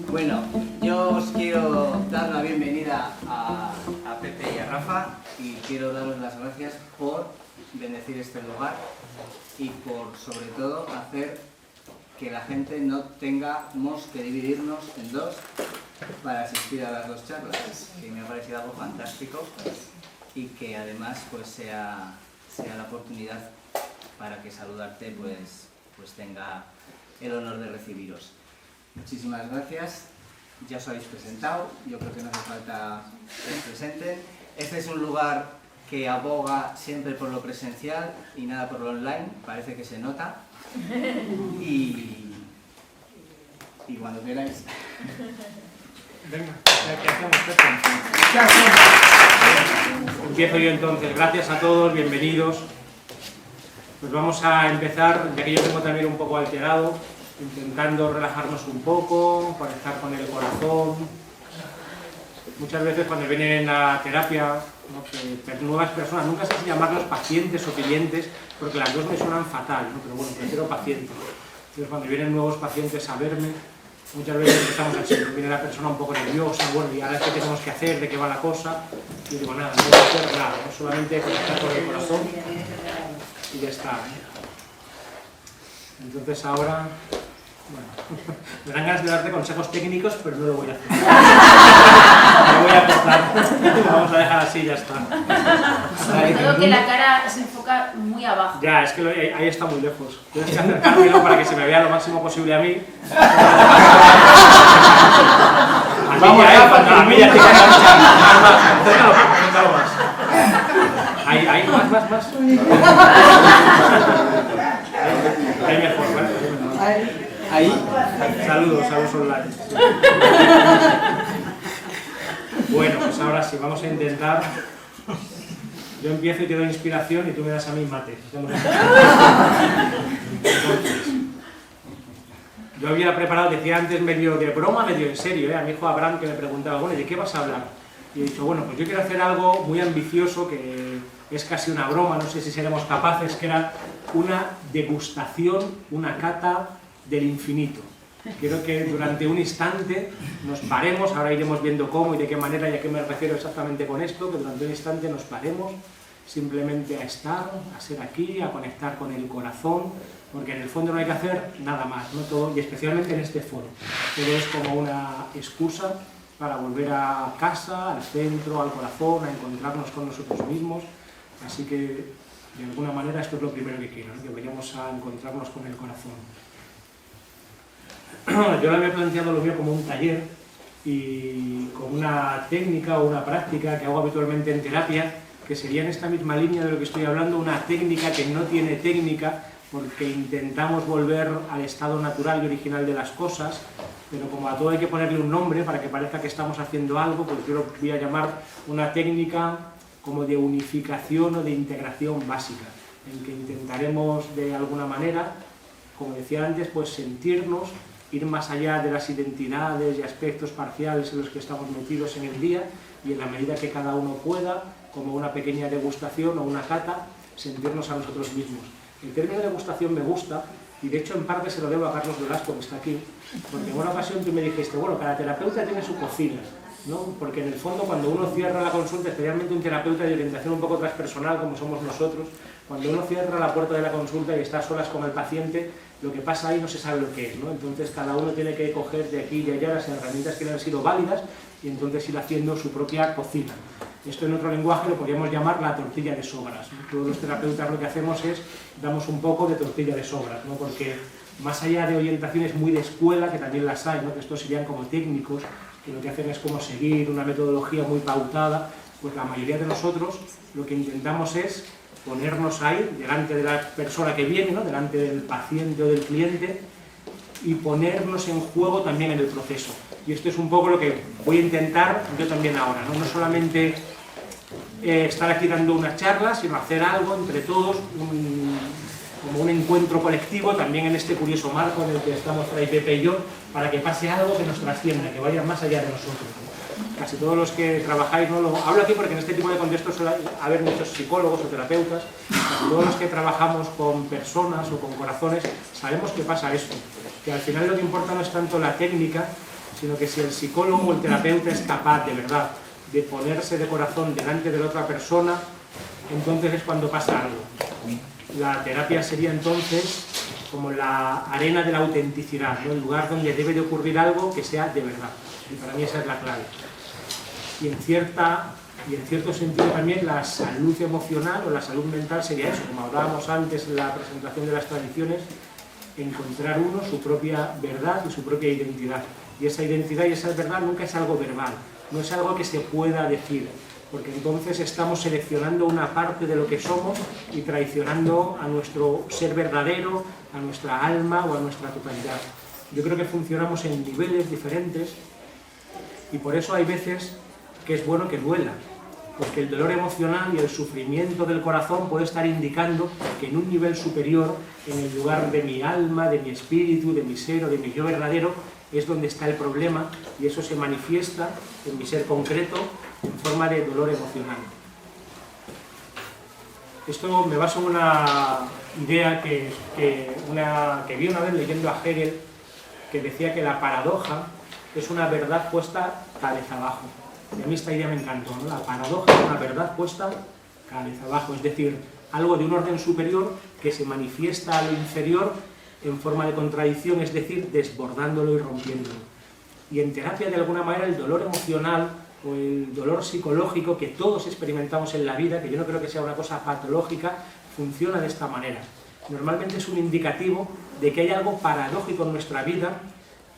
Bueno, yo os quiero dar la bienvenida a Pepe y a Rafa y quiero daros las gracias por bendecir este lugar y por, sobre todo, hacer que la gente no tengamos que dividirnos en dos para asistir a las dos charlas, que me ha parecido algo fantástico y que además pues sea la oportunidad para que Saludarte pues tenga el honor de recibiros. Muchísimas gracias, ya os habéis presentado, yo creo que no hace falta que os presenten. Este es un lugar que aboga siempre por lo presencial y nada por lo online, parece que se nota. Y cuando queráis. Venga, ¿qué hacemos, Pepe? ¿Qué hacemos? Empiezo yo entonces. Gracias a todos, bienvenidos. Pues vamos a empezar, ya que yo tengo también un poco alterado, intentando relajarnos un poco, conectar con el corazón. Muchas veces cuando vienen a terapia, ¿no?, nuevas personas, nunca sé si llamarlos pacientes o clientes, porque las dos me suenan fatal, ¿no? Pero bueno, prefiero pacientes. Entonces cuando vienen nuevos pacientes a verme, muchas veces empezamos así, viene la persona un poco nerviosa, bueno, y ahora qué tenemos que hacer, de qué va la cosa, y digo nada, no voy a hacer nada, ¿no? Solamente conectar con el corazón y ya está. Entonces ahora, bueno, me dan ganas de darte consejos técnicos, pero no lo voy a hacer. Me voy a cortar, vamos a dejar así, ya está. Sobre todo que la cara se enfoca muy abajo. Ya, es que ahí está muy lejos. Tienes que acercármelo para que se me vea lo máximo posible a mí. Vamos a mí ya te queda acércalo más. Ahí, más. Ahí mejor, ¿vale? Ahí. Saludos online. Bueno, pues ahora sí, vamos a intentar. Yo empiezo y te doy inspiración y tú me das a mí mate. Entonces, yo había preparado, decía antes, medio de broma, medio en serio, a mi hijo Abraham, que me preguntaba, bueno, ¿de qué vas a hablar? Y he dicho, bueno, pues yo quiero hacer algo muy ambicioso, que es casi una broma, no sé si seremos capaces, que era una degustación, una cata del infinito. Quiero que durante un instante nos paremos, ahora iremos viendo cómo y de qué manera y a qué me refiero exactamente con esto, que durante un instante nos paremos simplemente a estar, a ser aquí, a conectar con el corazón, porque en el fondo no hay que hacer nada más, ¿no? Todo, y especialmente en este foro. Todo es como una excusa para volver a casa, al centro, al corazón, a encontrarnos con nosotros mismos. Así que, de alguna manera, esto es lo primero que quiero, ¿no? Que vayamos a encontrarnos con el corazón. Yo le había planteado lo mío como un taller y como una técnica o una práctica que hago habitualmente en terapia, que sería en esta misma línea de lo que estoy hablando, una técnica que no tiene técnica, porque intentamos volver al estado natural y original de las cosas, pero como a todo hay que ponerle un nombre para que parezca que estamos haciendo algo, pues yo lo voy a llamar una técnica como de unificación o de integración básica, en que intentaremos de alguna manera, como decía antes, pues sentirnos, ir más allá de las identidades y aspectos parciales en los que estamos metidos en el día, y en la medida que cada uno pueda, como una pequeña degustación o una cata, sentirnos a nosotros mismos. El término degustación me gusta, y de hecho en parte se lo debo a Carlos Velasco, que está aquí, porque en una ocasión tú me dijiste, bueno, cada terapeuta tiene su cocina, ¿no? Porque en el fondo cuando uno cierra la consulta, especialmente un terapeuta de orientación un poco transpersonal como somos nosotros, cuando uno cierra la puerta de la consulta y está a solas con el paciente, lo que pasa ahí no se sabe lo que es, ¿no? Entonces cada uno tiene que coger de aquí y allá las herramientas que le han sido válidas y entonces ir haciendo su propia cocina. Esto en otro lenguaje lo podríamos llamar la tortilla de sobras, ¿no? Todos los terapeutas lo que hacemos es, damos un poco de tortilla de sobras, ¿no? Porque más allá de orientaciones muy de escuela, que también las hay, ¿no? Que estos serían como técnicos, que lo que hacen es como seguir una metodología muy pautada, pues la mayoría de nosotros lo que intentamos es ponernos ahí, delante de la persona que viene, ¿no? Delante del paciente o del cliente, y ponernos en juego también en el proceso. Y esto es un poco lo que voy a intentar yo también ahora, ¿no? No solamente estar aquí dando una charla, sino hacer algo entre todos, como un encuentro colectivo, también en este curioso marco en el que estamos Fray Pepe y yo, para que pase algo que nos trascienda, que vaya más allá de nosotros. casi todos los que trabajáis, ¿no? Lo hablo aquí porque en este tipo de contextos suele haber muchos psicólogos o terapeutas, casi todos los que trabajamos con personas o con corazones sabemos que pasa esto, que al final lo que importa no es tanto la técnica, sino que si el psicólogo o el terapeuta es capaz de verdad de ponerse de corazón delante de la otra persona, entonces es cuando pasa algo. La terapia sería entonces como la arena de la autenticidad, ¿no? El lugar donde debe de ocurrir algo que sea de verdad. Y para mí esa es la clave. Y en cierto sentido también la salud emocional o la salud mental sería eso, como hablábamos antes en la presentación de las tradiciones, encontrar uno su propia verdad y su propia identidad. Y esa identidad y esa verdad nunca es algo verbal, no es algo que se pueda decir, porque entonces estamos seleccionando una parte de lo que somos y traicionando a nuestro ser verdadero, a nuestra alma o a nuestra totalidad. Yo creo que funcionamos en niveles diferentes y por eso hay veces que es bueno que duela, porque el dolor emocional y el sufrimiento del corazón puede estar indicando que en un nivel superior, en el lugar de mi alma, de mi espíritu, de mi ser o de mi yo verdadero, es donde está el problema y eso se manifiesta en mi ser concreto en forma de dolor emocional. Esto me baso en una idea que vi una vez leyendo a Hegel, que decía que la paradoja es una verdad puesta cabeza abajo. Y a mí esta idea me encantó, ¿no? La paradoja es una verdad puesta cabeza abajo, es decir, algo de un orden superior que se manifiesta a lo inferior en forma de contradicción, es decir, desbordándolo y rompiéndolo. Y en terapia, de alguna manera, el dolor emocional o el dolor psicológico que todos experimentamos en la vida, que yo no creo que sea una cosa patológica, funciona de esta manera. Normalmente es un indicativo de que hay algo paradójico en nuestra vida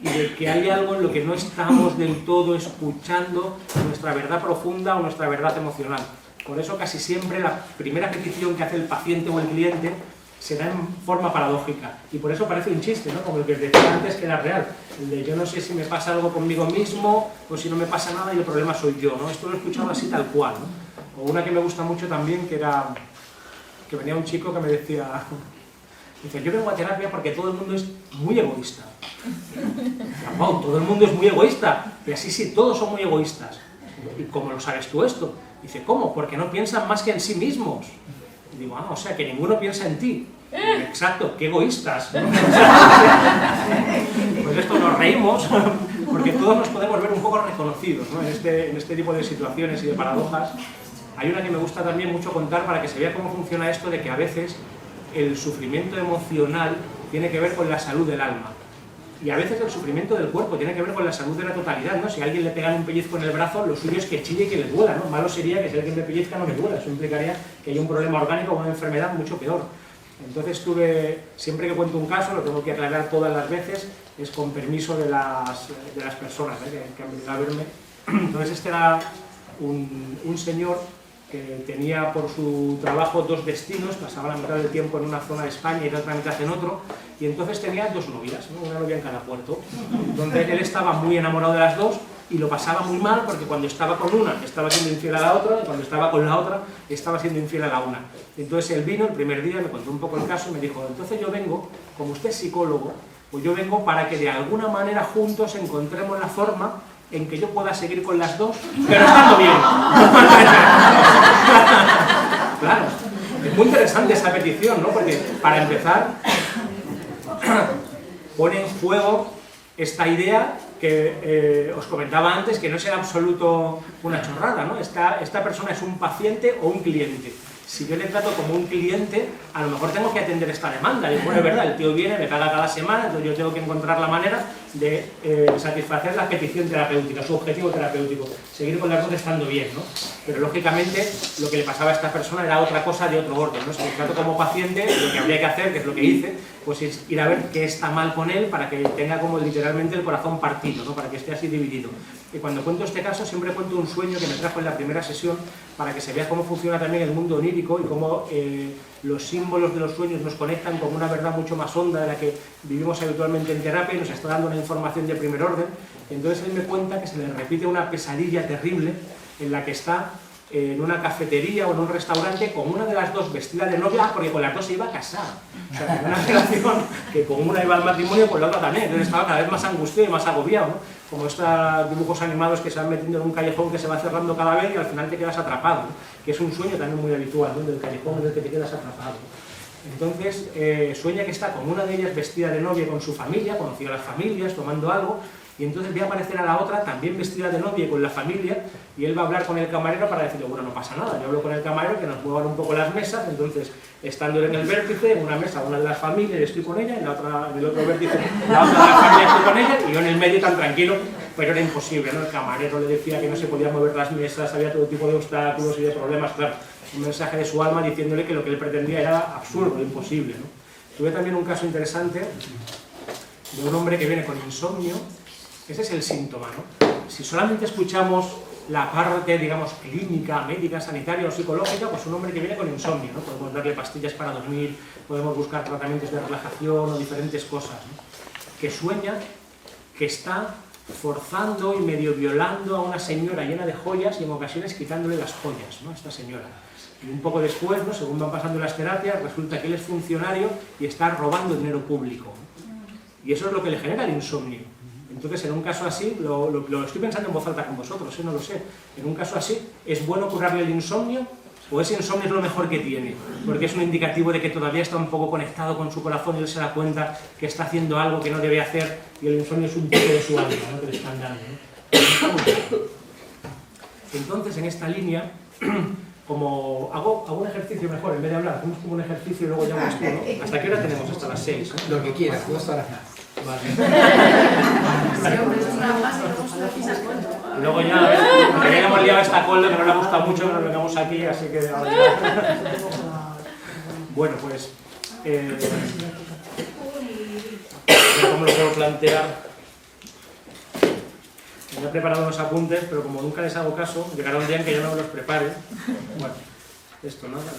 y de que hay algo en lo que no estamos del todo escuchando nuestra verdad profunda o nuestra verdad emocional. Por eso casi siempre la primera petición que hace el paciente o el cliente se da en forma paradójica, y por eso parece un chiste, ¿no? Como el que os decía antes, que era real, el de yo no sé si me pasa algo conmigo mismo o si no me pasa nada y el problema soy yo, ¿no? Esto lo he escuchado así tal cual, ¿no? O una que me gusta mucho también, que venía un chico que me decía, dice, yo vengo a terapia porque todo el mundo es muy egoísta. Y, wow, todo el mundo es muy egoísta, y así sí, todos son muy egoístas. ¿Y cómo lo sabes tú esto? Dice, ¿cómo? Porque no piensan más que en sí mismos. Y digo, o sea, que ninguno piensa en ti. Exacto, qué egoístas, ¿no? Pues esto nos reímos, porque todos nos podemos ver un poco reconocidos, ¿no? en este tipo de situaciones y de paradojas. Hay una que me gusta también mucho contar para que se vea cómo funciona esto de que a veces el sufrimiento emocional tiene que ver con la salud del alma. Y a veces el sufrimiento del cuerpo tiene que ver con la salud de la totalidad, ¿no? Si a alguien le pegan un pellizco en el brazo, lo suyo es que chille y que le duela, ¿no? Malo sería que si alguien me pellizca no me duela, eso implicaría que hay un problema orgánico o una enfermedad mucho peor. Entonces siempre que cuento un caso, lo tengo que aclarar todas las veces, es con permiso de las personas que han venido a verme. Entonces este era un señor que tenía por su trabajo dos destinos, pasaba la mitad del tiempo en una zona de España y la otra mitad en otro, y entonces tenía dos novias, ¿no? Una novia en cada puerto. Entonces él estaba muy enamorado de las dos y lo pasaba muy mal porque cuando estaba con una estaba siendo infiel a la otra y cuando estaba con la otra estaba siendo infiel a la una. Entonces él vino el primer día, me contó un poco el caso y me dijo, entonces yo vengo, como usted es psicólogo, pues yo vengo para que de alguna manera juntos encontremos la forma en que yo pueda seguir con las dos, pero estando bien. Claro, es muy interesante esa petición, ¿no? Porque para empezar pone en juego esta idea que os comentaba antes, que no es en absoluto una chorrada, ¿no? Esta persona es un paciente o un cliente. Si yo le trato como un cliente, a lo mejor tengo que atender esta demanda. Y bueno, es verdad, el tío viene, me paga cada semana, entonces yo tengo que encontrar la manera de satisfacer la petición terapéutica, su objetivo terapéutico, seguir con las dos estando bien, ¿no? Pero lógicamente lo que le pasaba a esta persona era otra cosa de otro orden, ¿no? Si le trato como paciente, lo que habría que hacer, que es lo que hice, pues es ir a ver qué está mal con él para que tenga como literalmente el corazón partido, ¿no? Para que esté así dividido. Y cuando cuento este caso siempre cuento un sueño que me trajo en la primera sesión para que se vea cómo funciona también el mundo onírico y cómo los símbolos de los sueños nos conectan con una verdad mucho más honda de la que vivimos habitualmente en terapia y nos está dando una información de primer orden. Entonces él me cuenta que se le repite una pesadilla terrible en la que está en una cafetería o en un restaurante con una de las dos vestida de novia, porque con las dos se iba a casar. O sea, una relación que con una iba al matrimonio, pues la otra también. Entonces estaba cada vez más angustiado y más agobiado, ¿no? Como estos dibujos animados que se van metiendo en un callejón que se va cerrando cada vez y al final te quedas atrapado, ¿no? Que es un sueño también muy habitual, ¿no? Del callejón en el que te quedas atrapado. Entonces sueña que está con una de ellas vestida de novia con su familia, conocido a las familias, tomando algo, y entonces ve aparecer a la otra también vestida de novia con la familia, y él va a hablar con el camarero para decirle, bueno, no pasa nada, yo hablo con el camarero que nos muevan un poco las mesas. Entonces, estando en el vértice, en una mesa una de las familias estoy con ella, en el otro vértice la otra de las familias estoy con ella, y yo en el medio tan tranquilo, pero era imposible, ¿no? El camarero le decía que no se podían mover las mesas, había todo tipo de obstáculos y de problemas, claro, un mensaje de su alma diciéndole que lo que él pretendía era absurdo, imposible, ¿no? Tuve también un caso interesante de un hombre que viene con insomnio. Ese es el síntoma, ¿no? Si solamente escuchamos la parte, digamos, clínica, médica, sanitaria o psicológica, pues un hombre que viene con insomnio, ¿no? Podemos darle pastillas para dormir, podemos buscar tratamientos de relajación o diferentes cosas, ¿no? Que sueña que está forzando y medio violando a una señora llena de joyas y en ocasiones quitándole las joyas, ¿no? A esta señora. Y un poco después, ¿no? Según van pasando las terapias, resulta que él es funcionario y está robando dinero público, ¿no? Y eso es lo que le genera el insomnio. Entonces, en un caso así, lo estoy pensando en voz alta con vosotros, no lo sé, en un caso así, ¿es bueno curarle el insomnio? ¿O ese insomnio es lo mejor que tiene? Porque es un indicativo de que todavía está un poco conectado con su corazón y él se da cuenta que está haciendo algo que no debe hacer y el insomnio es un toque de su alma, ¿no? Que le están dando, ¿no? Entonces, en esta línea, como hago un ejercicio mejor, en vez de hablar, hacemos como un ejercicio y luego ya vas tú, ¿no? ¿Hasta qué hora tenemos? Hasta las 6, ¿no? Lo que quieras, 2 horas más. Vale. Sí, hombre, es una más y luego una pizza con todo. Luego ya, que ya hemos liado esta colda que no le ha gustado mucho que nos vengamos aquí, así que ahora ya... Bueno, pues... ¿cómo lo puedo plantear? Me he preparado unos apuntes, pero como nunca les hago caso, llegará un día en que yo no me los prepare. Bueno, esto nada.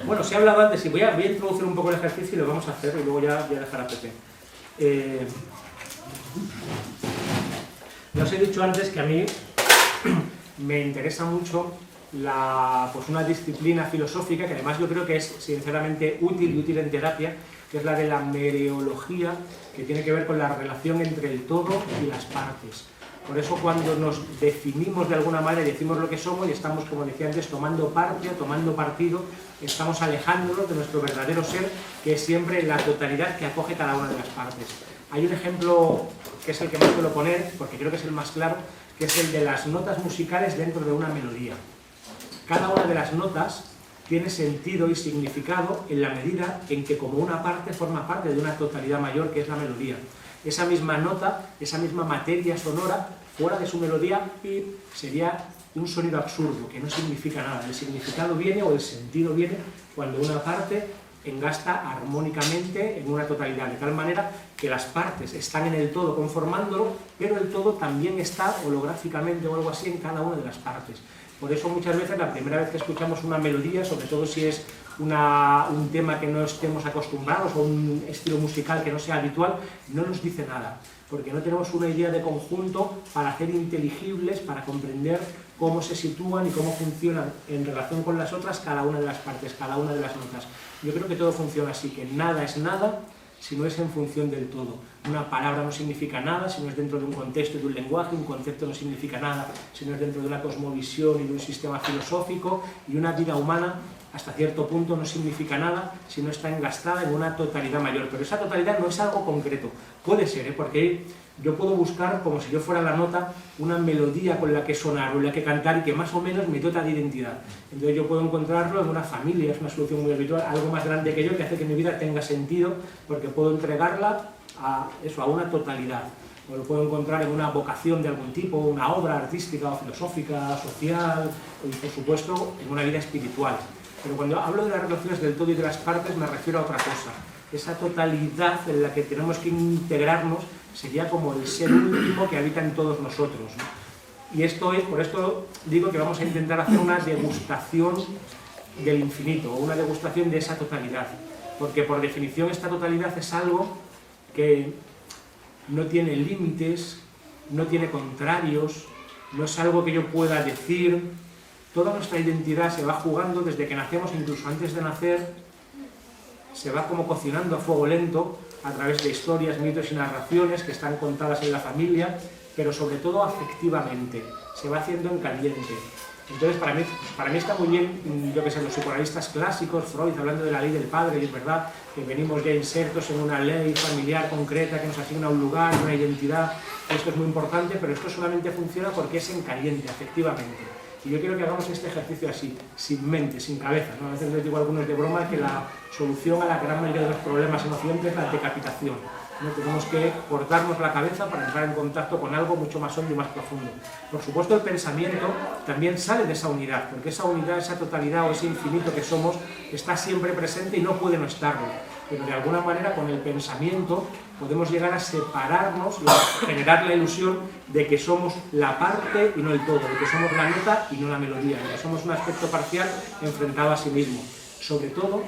Bueno, se ha hablado antes y voy a introducir un poco el ejercicio y lo vamos a hacer y luego ya voy a dejar a Pepe. Ya os he dicho antes que a mí me interesa mucho una disciplina filosófica que además yo creo que es sinceramente útil en terapia, que es la de la mereología, que tiene que ver con la relación entre el todo y las partes. Por eso cuando nos definimos de alguna manera y decimos lo que somos y estamos, como decía antes, tomando parte o tomando partido, estamos alejándonos de nuestro verdadero ser, que es siempre la totalidad que acoge cada una de las partes. Hay un ejemplo que es el que más suelo poner, porque creo que es el más claro, que es el de las notas musicales dentro de una melodía. Cada una de las notas tiene sentido y significado en la medida en que como una parte forma parte de una totalidad mayor que es la melodía. Esa misma nota, esa misma materia sonora, fuera de su melodía, sería un sonido absurdo, que no significa nada. El significado viene o el sentido viene cuando una parte engasta armónicamente en una totalidad, de tal manera que las partes están en el todo conformándolo, pero el todo también está holográficamente o algo así en cada una de las partes. Por eso muchas veces la primera vez que escuchamos una melodía, sobre todo si es un tema que no estemos acostumbrados o un estilo musical que no sea habitual, no nos dice nada, porque no tenemos una idea de conjunto para hacer inteligibles, para comprender cómo se sitúan y cómo funcionan en relación con las otras cada una de las partes, cada una de las notas. Yo creo que todo funciona así, que nada es nada si no es en función del todo. Una palabra no significa nada si no es dentro de un contexto y de un lenguaje, un concepto no significa nada si no es dentro de una cosmovisión y de un sistema filosófico, y una vida humana hasta cierto punto no significa nada si no está engastada en una totalidad mayor. Pero esa totalidad no es algo concreto. Puede ser, porque yo puedo buscar, como si yo fuera la nota, una melodía con la que sonar o en la que cantar y que más o menos me dota de identidad. Entonces yo puedo encontrarlo en una familia, es una solución muy habitual, algo más grande que yo, que hace que mi vida tenga sentido, porque puedo entregarla a una totalidad. O lo puedo encontrar en una vocación de algún tipo, una obra artística o filosófica, social, y por supuesto en una vida espiritual. Pero cuando hablo de las relaciones del todo y de las partes me refiero a otra cosa. Esa totalidad en la que tenemos que integrarnos sería como el ser último que habita en todos nosotros, ¿no? Y por esto digo que vamos a intentar hacer una degustación del infinito, o una degustación de esa totalidad. Porque por definición esta totalidad es algo que no tiene límites, no tiene contrarios, no es algo que yo pueda decir. Toda nuestra identidad se va jugando desde que nacemos, incluso antes de nacer, se va como cocinando a fuego lento a través de historias, mitos y narraciones que están contadas en la familia, pero sobre todo afectivamente, se va haciendo en caliente. Entonces, para mí está muy bien, yo que sé, los psicoanalistas clásicos, Freud, hablando de la ley del padre, y es verdad que venimos ya insertos en una ley familiar concreta que nos asigna un lugar, una identidad. Esto es muy importante, pero esto solamente funciona porque es en caliente, afectivamente. Y yo quiero que hagamos este ejercicio así, sin mente, sin cabeza, ¿no? A veces les digo a algunos de broma que la solución a la gran mayoría de los problemas en Occidente es la decapitación, ¿no? Tenemos que cortarnos la cabeza para entrar en contacto con algo mucho más hondo y más profundo. Por supuesto, el pensamiento también sale de esa unidad, porque esa unidad, esa totalidad o ese infinito que somos está siempre presente y no puede no estarlo. Pero de alguna manera con el pensamiento podemos llegar a separarnos y a generar la ilusión de que somos la parte y no el todo, de que somos la nota y no la melodía, de que somos un aspecto parcial enfrentado a sí mismo. Sobre todo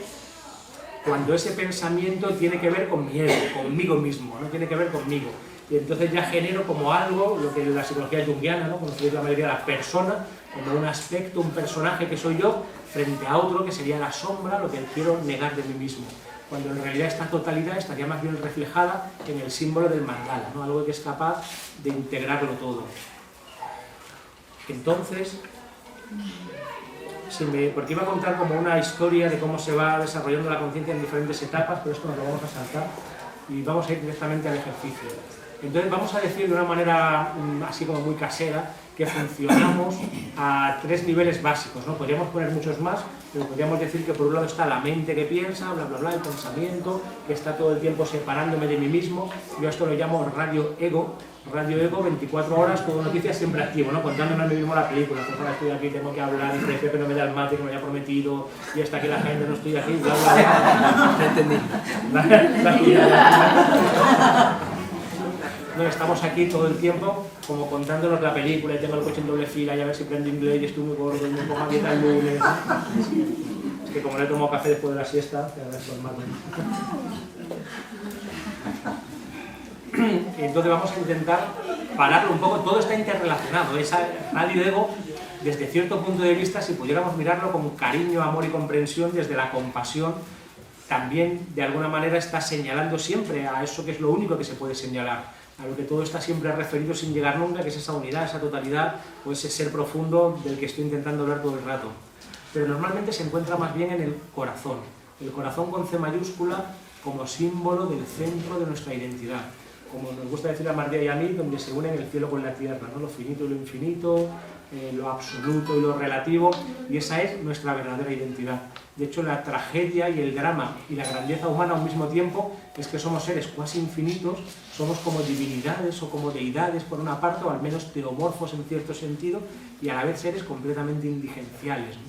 cuando ese pensamiento tiene que ver con mi ego, conmigo mismo, no tiene que ver conmigo. Y entonces ya genero como algo, lo que es la psicología junguiana, ¿no? Conocéis la mayoría de las personas, como un aspecto, un personaje que soy yo, frente a otro que sería la sombra, lo que quiero negar de mí mismo. Cuando en realidad esta totalidad estaría más bien reflejada en el símbolo del mandala, ¿no? Algo que es capaz de integrarlo todo. Entonces, porque iba a contar como una historia de cómo se va desarrollando la conciencia en diferentes etapas, pero esto nos lo vamos a saltar y vamos a ir directamente al ejercicio. Entonces vamos a decir de una manera así como muy casera que funcionamos a 3 niveles básicos, ¿no? Podríamos poner muchos más, pero podríamos decir que por un lado está la mente que piensa, bla bla bla, el pensamiento, que está todo el tiempo separándome de mí mismo. Yo a esto lo llamo radio ego, 24 horas, todo noticias siempre activo, ¿no? Contándome a mí mismo la película, pues ahora estoy aquí, tengo que hablar, y Pepe no me da el mate que me había prometido, y hasta que la gente no estoy aquí, bla bla bla. Te entendí. No, estamos aquí todo el tiempo como contándonos la película y tengo el coche en doble fila y a ver si prendo inglés y estoy muy gordo y me pongo a dieta el lunes. Es que como le tomo café después de la siesta, a ver si os mato. Y entonces vamos a intentar pararlo un poco, todo está interrelacionado. Esa radio ego, desde cierto punto de vista, si pudiéramos mirarlo con cariño, amor y comprensión, desde la compasión, también de alguna manera está señalando siempre a eso que es lo único que se puede señalar, a lo que todo está siempre referido sin llegar nunca, que es esa unidad, esa totalidad o ese ser profundo del que estoy intentando hablar todo el rato. Pero normalmente se encuentra más bien en el corazón con C mayúscula como símbolo del centro de nuestra identidad. Como nos gusta decir a Mardia y a mí, donde se unen el cielo con la tierra, ¿no? Lo finito y lo infinito, lo absoluto y lo relativo, y esa es nuestra verdadera identidad. De hecho, la tragedia y el drama y la grandeza humana a un mismo tiempo es que somos seres cuasi infinitos, somos como divinidades o como deidades por una parte, o al menos teomorfos en cierto sentido, y a la vez seres completamente indigenciales, ¿no?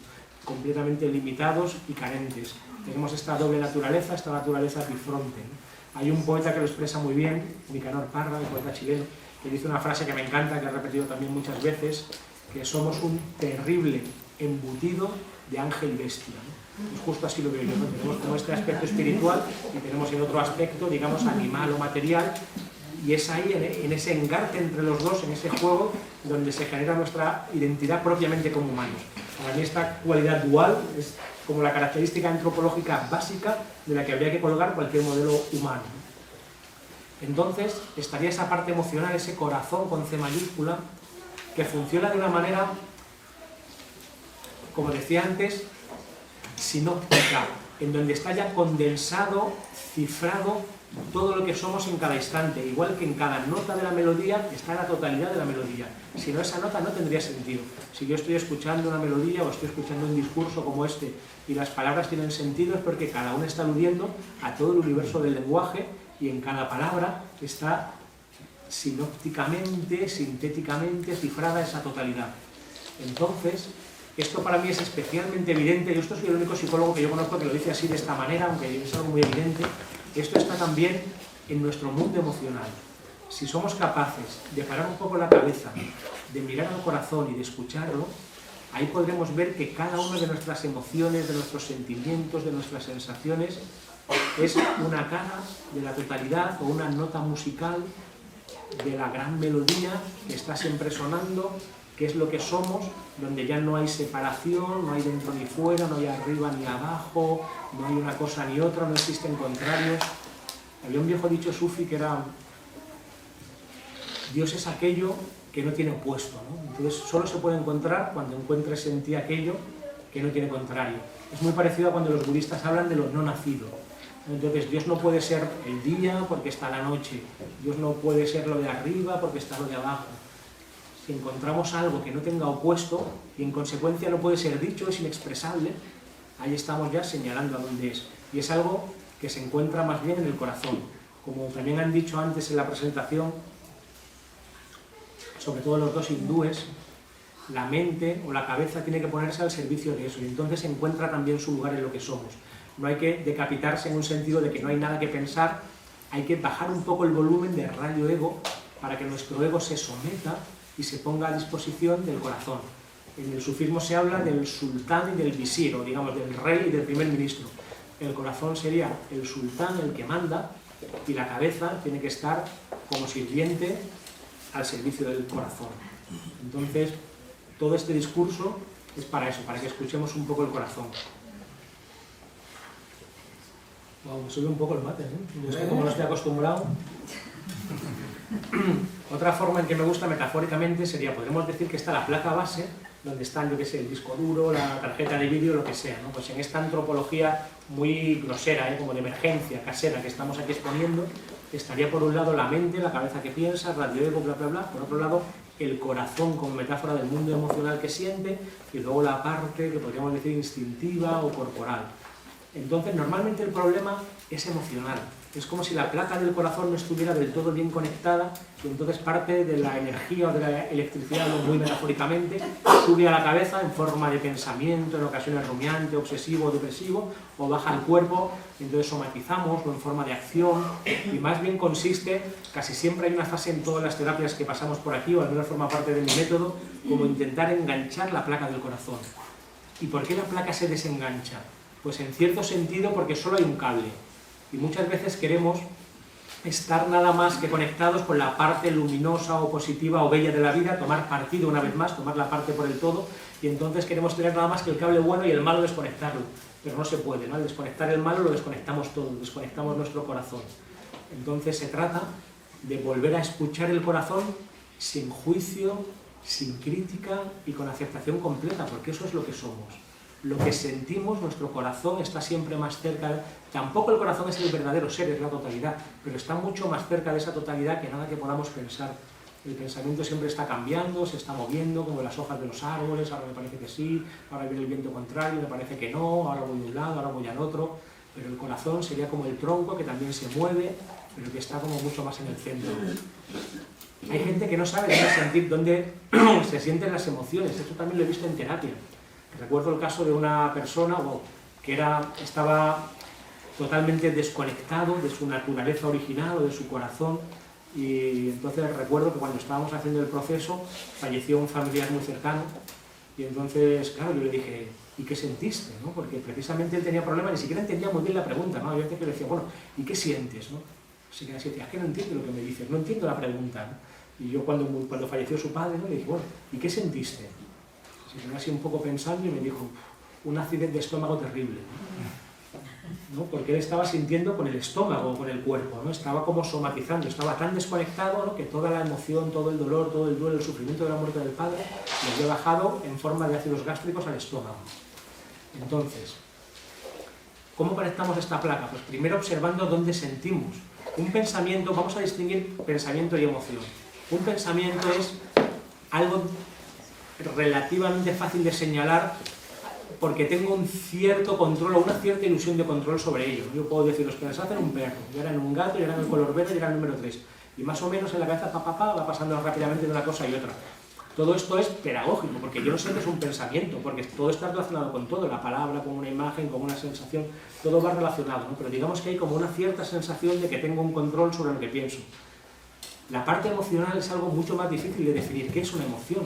Completamente limitados y carentes. Tenemos esta doble naturaleza, esta naturaleza bifronte, ¿no? Hay un poeta que lo expresa muy bien, Nicanor Parra, el poeta chileno, que dice una frase que me encanta, que he repetido también muchas veces, que somos un terrible embutido de ángel y bestia, ¿no? Pues justo así lo veo yo, ¿no? Tenemos como este aspecto espiritual y tenemos el otro aspecto, digamos, animal o material, y es ahí, en ese engarte entre los dos, en ese juego, donde se genera nuestra identidad propiamente como humanos. Para mí esta cualidad dual es como la característica antropológica básica de la que habría que colgar cualquier modelo humano. Entonces, estaría esa parte emocional, ese corazón con C mayúscula, que funciona de una manera, como decía antes, sinóptica, en donde está ya condensado, cifrado, todo lo que somos en cada instante, igual que en cada nota de la melodía está la totalidad de la melodía. Si no, esa nota no tendría sentido. Si yo estoy escuchando una melodía o estoy escuchando un discurso como este y las palabras tienen sentido, es porque cada una está aludiendo a todo el universo del lenguaje y en cada palabra está sinópticamente, sintéticamente cifrada esa totalidad. Entonces, esto para mí es especialmente evidente, y esto soy el único psicólogo que yo conozco que lo dice así de esta manera, aunque es algo muy evidente. Esto está también en nuestro mundo emocional. Si somos capaces de parar un poco la cabeza, de mirar al corazón y de escucharlo, ahí podremos ver que cada una de nuestras emociones, de nuestros sentimientos, de nuestras sensaciones, es una cara de la totalidad o una nota musical de la gran melodía que está siempre sonando qué es lo que somos, donde ya no hay separación, no hay dentro ni fuera, no hay arriba ni abajo, no hay una cosa ni otra, no existen contrarios. Había un viejo dicho sufi que era: Dios es aquello que no tiene opuesto, ¿no? Entonces solo se puede encontrar cuando encuentres en ti aquello que no tiene contrario. Es muy parecido a cuando los budistas hablan de lo no nacido. Entonces Dios no puede ser el día porque está la noche, Dios no puede ser lo de arriba porque está lo de abajo. Si encontramos algo que no tenga opuesto y en consecuencia no puede ser dicho, es inexpresable, ahí estamos ya señalando a dónde es. Y es algo que se encuentra más bien en el corazón. Como también han dicho antes en la presentación, sobre todo los dos hindúes, la mente o la cabeza tiene que ponerse al servicio de eso y entonces encuentra también su lugar en lo que somos. No hay que decapitarse en un sentido de que no hay nada que pensar, hay que bajar un poco el volumen del radio ego para que nuestro ego se someta y se ponga a disposición del corazón. En el sufismo se habla del sultán y del visir, o digamos del rey y del primer ministro. El corazón sería el sultán, el que manda, y la cabeza tiene que estar como sirviente al servicio del corazón. Entonces, todo este discurso es para eso, para que escuchemos un poco el corazón. Wow, me sube un poco el mate, ¿eh? Yo es que como no estoy acostumbrado. Otra forma en que me gusta metafóricamente sería, podríamos decir que está la placa base, donde están, yo qué sé, el disco duro, la tarjeta de vídeo, lo que sea, ¿no? Pues en esta antropología muy grosera, como de emergencia, casera, que estamos aquí exponiendo, estaría por un lado la mente, la cabeza que piensa, radio ego, bla, bla, bla, por otro lado el corazón como metáfora del mundo emocional que siente, y luego la parte que podríamos decir instintiva o corporal. Entonces, normalmente el problema es emocional. Es como si la placa del corazón no estuviera del todo bien conectada y entonces parte de la energía o de la electricidad, muy metafóricamente, sube a la cabeza en forma de pensamiento, en ocasiones rumiante, obsesivo, depresivo, o baja al cuerpo, y entonces somatizamos o en forma de acción, y más bien consiste, casi siempre hay una fase en todas las terapias que pasamos por aquí, o al menos forma parte de mi método, como intentar enganchar la placa del corazón. ¿Y por qué la placa se desengancha? Pues en cierto sentido porque solo hay un cable. Y muchas veces queremos estar nada más que conectados con la parte luminosa o positiva o bella de la vida, tomar partido una vez más, tomar la parte por el todo, y entonces queremos tener nada más que el cable bueno y el malo desconectarlo. Pero no se puede, ¿no? Al desconectar el malo lo desconectamos todo, desconectamos nuestro corazón. Entonces se trata de volver a escuchar el corazón sin juicio, sin crítica y con aceptación completa, porque eso es lo que somos. Lo que sentimos, nuestro corazón está siempre más cerca. Tampoco el corazón es el verdadero ser, es la totalidad, pero está mucho más cerca de esa totalidad que nada que podamos pensar. El pensamiento siempre está cambiando, se está moviendo, como las hojas de los árboles, ahora me parece que sí, ahora viene el viento contrario, me parece que no, ahora voy de un lado, ahora voy al otro, pero el corazón sería como el tronco que también se mueve, pero que está como mucho más en el centro. Hay gente que no sabe dónde sentir, dónde se sienten las emociones, esto también lo he visto en terapia. Recuerdo el caso de una persona que estaba totalmente desconectado de su naturaleza original o de su corazón, y entonces recuerdo que cuando estábamos haciendo el proceso falleció un familiar muy cercano, y entonces, claro, yo le dije, ¿y qué sentiste? ¿No? Porque precisamente él tenía problemas, ni siquiera entendía muy bien la pregunta, ¿no? Había veces que le decía, bueno, ¿y qué sientes? ¿No? Así que así, es que no entiendo lo que me dices, no entiendo la pregunta, ¿no? Y yo cuando falleció su padre, ¿no? Le dije, bueno, ¿y qué sentiste? Se quedó así un poco pensando y me dijo, un accidente de estómago terrible, ¿no? Porque él estaba sintiendo con el estómago, con el cuerpo, ¿no? Estaba como somatizando, estaba tan desconectado, ¿no? Que toda la emoción, todo el dolor, todo el duelo, el sufrimiento de la muerte del padre le había bajado en forma de ácidos gástricos al estómago. Entonces, ¿cómo conectamos esta placa? Pues primero observando dónde sentimos. Un pensamiento, vamos a distinguir pensamiento y emoción. Un pensamiento es algo relativamente fácil de señalar porque tengo un cierto control o una cierta ilusión de control sobre ello. Yo puedo decir, los que les hacen un perro, y ahora en un gato, y ahora en el color verde, y ahora en el número 3. Y más o menos en la cabeza va pasando rápidamente de una cosa y otra. Todo esto es pedagógico, porque yo no sé que es un pensamiento, porque todo está relacionado con todo, la palabra, con una imagen, con una sensación, todo va relacionado, ¿no? Pero digamos que hay como una cierta sensación de que tengo un control sobre lo que pienso. La parte emocional es algo mucho más difícil de definir. ¿Qué es una emoción?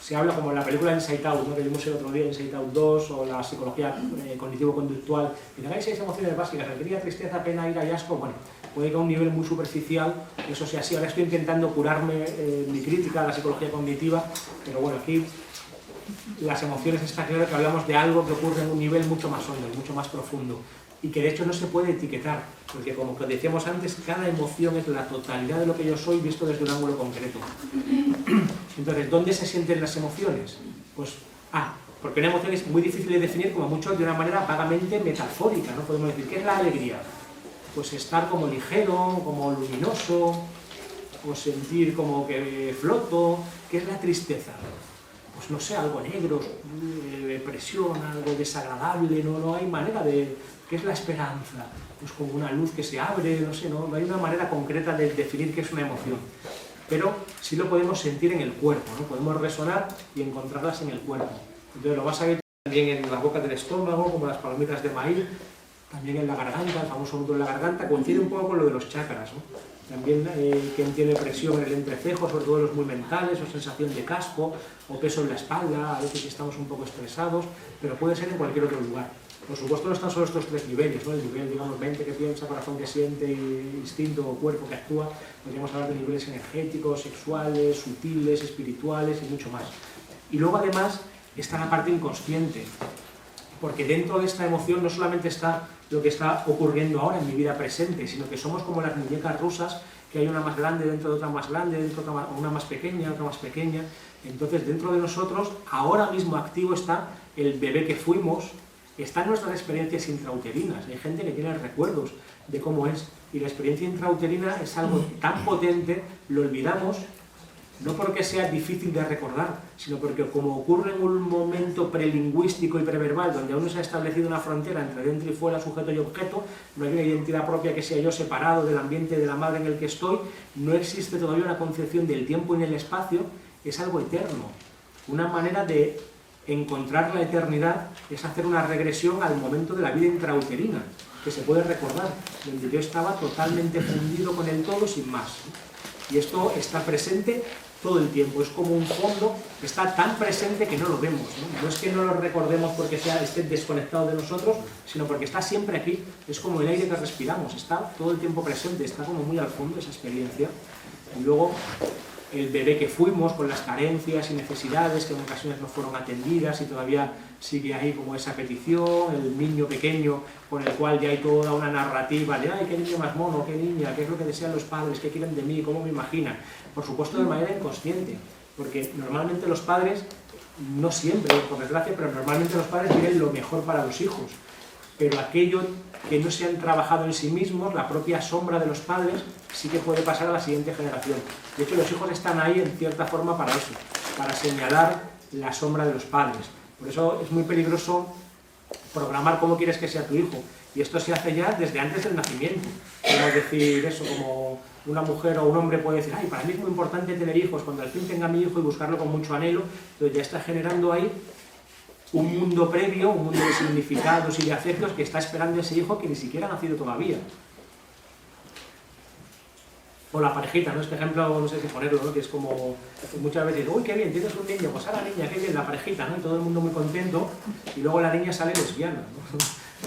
Se habla como en la película Inside Out, ¿no? Que vimos el otro día, Inside Out 2, o la psicología cognitivo-conductual. Y hay 6 emociones básicas: alegría, tristeza, pena, ira y asco. Bueno, puede que a un nivel muy superficial eso sea así. Ahora estoy intentando curarme mi crítica a la psicología cognitiva, pero bueno, aquí las emociones está claro que hablamos de algo que ocurre en un nivel mucho más hondo, mucho más profundo, y que de hecho no se puede etiquetar, porque como decíamos antes, cada emoción es la totalidad de lo que yo soy visto desde un ángulo concreto. Entonces, ¿dónde se sienten las emociones? Pues, porque una emoción es muy difícil de definir, como mucho de una manera vagamente metafórica, ¿no? Podemos decir, ¿qué es la alegría? Pues estar como ligero, como luminoso, o sentir como que floto. ¿Qué es la tristeza? Pues no sé, algo negro, depresión, algo desagradable, no hay manera de... ¿Qué es la esperanza? Pues como una luz que se abre, no sé, no hay una manera concreta de definir qué es una emoción. Pero sí lo podemos sentir en el cuerpo, ¿no? Podemos resonar y encontrarlas en el cuerpo. Entonces lo vas a ver también en la boca del estómago, como las palomitas de maíz, también en la garganta, el famoso nudo en la garganta, coincide un poco con lo de los chakras, ¿no? También quien tiene presión en el entrecejo, sobre todo los muy mentales, o sensación de casco, o peso en la espalda, a veces estamos un poco estresados, pero puede ser en cualquier otro lugar. Por supuesto no están solo estos tres niveles, ¿no? El nivel, digamos, mente que piensa, corazón que siente, instinto o cuerpo que actúa. Podríamos hablar de niveles energéticos, sexuales, sutiles, espirituales y mucho más. Y luego además está la parte inconsciente, porque dentro de esta emoción no solamente está lo que está ocurriendo ahora en mi vida presente, sino que somos como las muñecas rusas, que hay una más grande dentro de otra más grande, dentro de una más pequeña, otra más pequeña. Entonces dentro de nosotros ahora mismo activo está el bebé que fuimos, están nuestras experiencias intrauterinas. Hay gente que tiene recuerdos de cómo es, y la experiencia intrauterina es algo tan potente, lo olvidamos, no porque sea difícil de recordar, sino porque como ocurre en un momento prelingüístico y preverbal, donde aún no se ha establecido una frontera entre dentro y fuera, sujeto y objeto, no hay una identidad propia que sea yo separado del ambiente de la madre en el que estoy, no existe todavía una concepción del tiempo y del espacio, es algo eterno. Una manera de encontrar la eternidad es hacer una regresión al momento de la vida intrauterina, que se puede recordar, donde yo estaba totalmente fundido con el todo sin más. Y esto está presente todo el tiempo, es como un fondo que está tan presente que no lo vemos, ¿no? No es que no lo recordemos porque esté desconectado de nosotros, sino porque está siempre aquí, es como el aire que respiramos, está todo el tiempo presente, está como muy al fondo esa experiencia. Y luego el bebé que fuimos, con las carencias y necesidades que en ocasiones no fueron atendidas y todavía sigue ahí como esa petición, el niño pequeño con el cual ya hay toda una narrativa de ¡ay, qué niño más mono, qué niña, qué es lo que desean los padres, qué quieren de mí, cómo me imaginan! Por supuesto de manera inconsciente, porque normalmente los padres, no siempre, por desgracia, pero normalmente los padres quieren lo mejor para los hijos, pero aquello que no se han trabajado en sí mismos, la propia sombra de los padres, sí que puede pasar a la siguiente generación. De hecho, los hijos están ahí en cierta forma para eso, para señalar la sombra de los padres. Por eso es muy peligroso programar cómo quieres que sea tu hijo. Y esto se hace ya desde antes del nacimiento. Podemos decir eso, como una mujer o un hombre puede decir, ay, para mí es muy importante tener hijos, cuando al fin tenga mi hijo y buscarlo con mucho anhelo, entonces ya está generando ahí un mundo previo, un mundo de significados y de afectos que está esperando ese hijo que ni siquiera ha nacido todavía. O la parejita, ¿no? Este ejemplo, no sé si ponerlo, ¿no? Que es como, muchas veces, uy, qué bien, tienes un niño, pues a la niña, qué bien, la parejita, ¿no? Y todo el mundo muy contento, y luego la niña sale lesbiana, ¿no?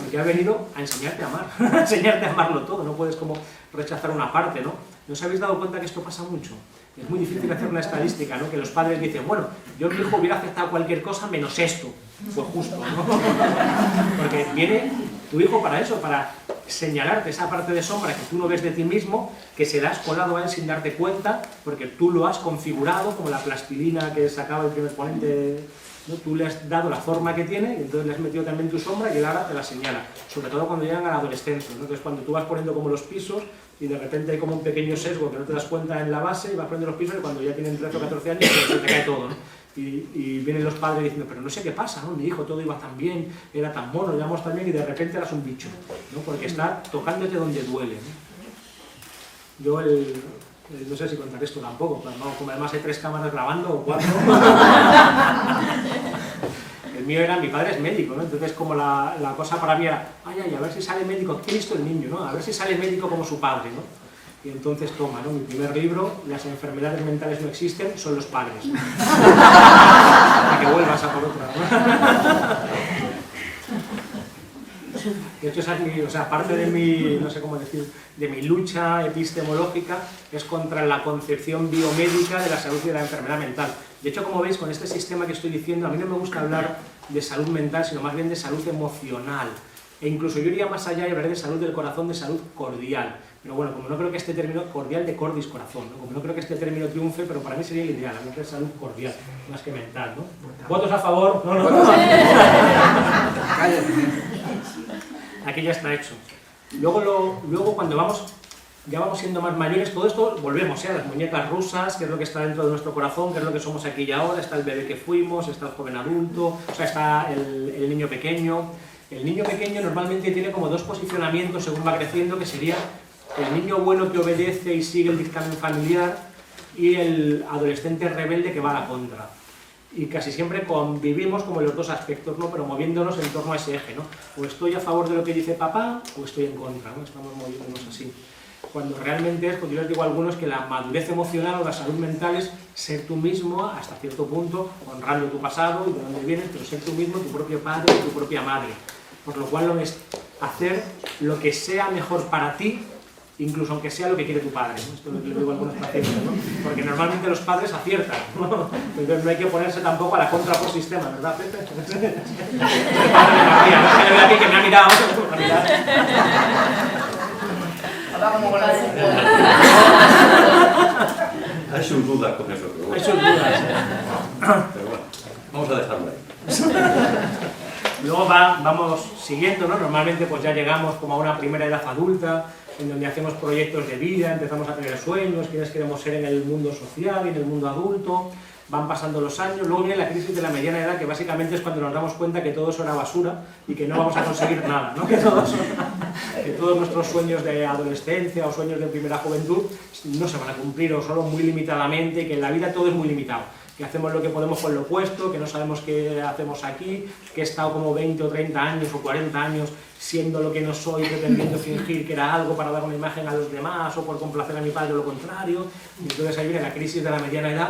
Porque ha venido a enseñarte a amar, a enseñarte a amarlo todo, no puedes como rechazar una parte, ¿no? ¿No os habéis dado cuenta que esto pasa mucho? Es muy difícil hacer una estadística, ¿no? Que los padres dicen, bueno, yo mi hijo hubiera aceptado cualquier cosa menos esto. Pues justo, ¿no? Porque viene tu hijo para eso, para señalarte esa parte de sombra que tú no ves de ti mismo, que se la has colado a él sin darte cuenta, porque tú lo has configurado, como la plastilina que sacaba el primer ponente, ¿no? Tú le has dado la forma que tiene, y entonces le has metido también tu sombra y él ahora te la señala. Sobre todo cuando llegan a la adolescencia, ¿no? Entonces cuando tú vas poniendo como los pisos, y de repente hay como un pequeño sesgo que no te das cuenta en la base, y vas poniendo los pisos, y cuando ya tienen 13 o 14 años, pues se te cae todo, ¿no? Y vienen los padres diciendo, pero no sé qué pasa, ¿no? Mi hijo todo iba tan bien, era tan mono, íbamos tan bien, y de repente eras un bicho, ¿no? Porque está tocándote donde duele, ¿no? Yo no sé si contar esto tampoco, pero no, como además hay 3 cámaras grabando, o 4. El mío era, mi padre es médico, ¿no? Entonces como la cosa para mí era, ay, a ver si sale médico, ¿qué listo el niño, ¿no? A ver si sale médico como su padre, ¿no? Y entonces toma, ¿no? Mi primer libro, las enfermedades mentales no existen, son los padres. Para que vuelvas a por otra, ¿no? De hecho, esa es mi, o sea, parte de mi, no sé cómo decir, de mi lucha epistemológica es contra la concepción biomédica de la salud y de la enfermedad mental. De hecho, como veis, con este sistema que estoy diciendo, a mí no me gusta hablar de salud mental, sino más bien de salud emocional. E incluso yo iría más allá y hablar de salud del corazón, de salud cordial. Pero bueno, como no creo que este término, cordial de cordis, corazón, ¿no? Como no creo que este término triunfe, pero para mí sería el ideal, hablar de salud cordial, más que mental, ¿no? ¿Votos a favor? No, no, no. Aquí ya está hecho. Luego cuando ya vamos siendo más mayores, todo esto, volvemos a las muñecas rusas, que es lo que está dentro de nuestro corazón, que es lo que somos aquí y ahora, está el bebé que fuimos, está el joven adulto, o sea, está el niño pequeño. El niño pequeño normalmente tiene como dos posicionamientos según va creciendo, que sería el niño bueno que obedece y sigue el dictamen familiar y el adolescente rebelde que va a la contra. Y casi siempre convivimos como en los dos aspectos, ¿no? Pero moviéndonos en torno a ese eje, ¿no? O estoy a favor de lo que dice papá o estoy en contra, ¿no? Estamos moviéndonos así. Cuando realmente es, pues yo les digo a algunos que la madurez emocional o la salud mental es ser tú mismo hasta cierto punto, honrando tu pasado y de dónde vienes, pero ser tú mismo, tu propio padre y tu propia madre. Por lo cual es hacer lo que sea mejor para ti, incluso aunque sea lo que quiere tu padre, ¿no? Esto es lo que le digo a algunos pacientes, ¿no? Porque normalmente los padres aciertan, ¿no? Entonces no hay que ponerse tampoco a la contra por sistema, ¿verdad, Pepe? El padre me veo aquí que me ha mirado. Hay sus dudas con eso, pero bueno. Hay sus dudas. Pero bueno, vamos a dejarlo ahí. Luego vamos siguiendo, ¿no? Normalmente pues ya llegamos como a una primera edad adulta, en donde hacemos proyectos de vida, empezamos a tener sueños, quiénes queremos ser en el mundo social y en el mundo adulto, van pasando los años, luego viene la crisis de la mediana edad, que básicamente es cuando nos damos cuenta que todo eso era basura y que no vamos a conseguir nada, ¿no? Que todos nuestros sueños de adolescencia o sueños de primera juventud no se van a cumplir o solo muy limitadamente, y que en la vida todo es muy limitado, que hacemos lo que podemos con lo puesto, que no sabemos qué hacemos aquí, que he estado como 20 o 30 años o 40 años siendo lo que no soy, pretendiendo fingir que era algo para dar una imagen a los demás o por complacer a mi padre o lo contrario. Y entonces ahí viene la crisis de la mediana edad,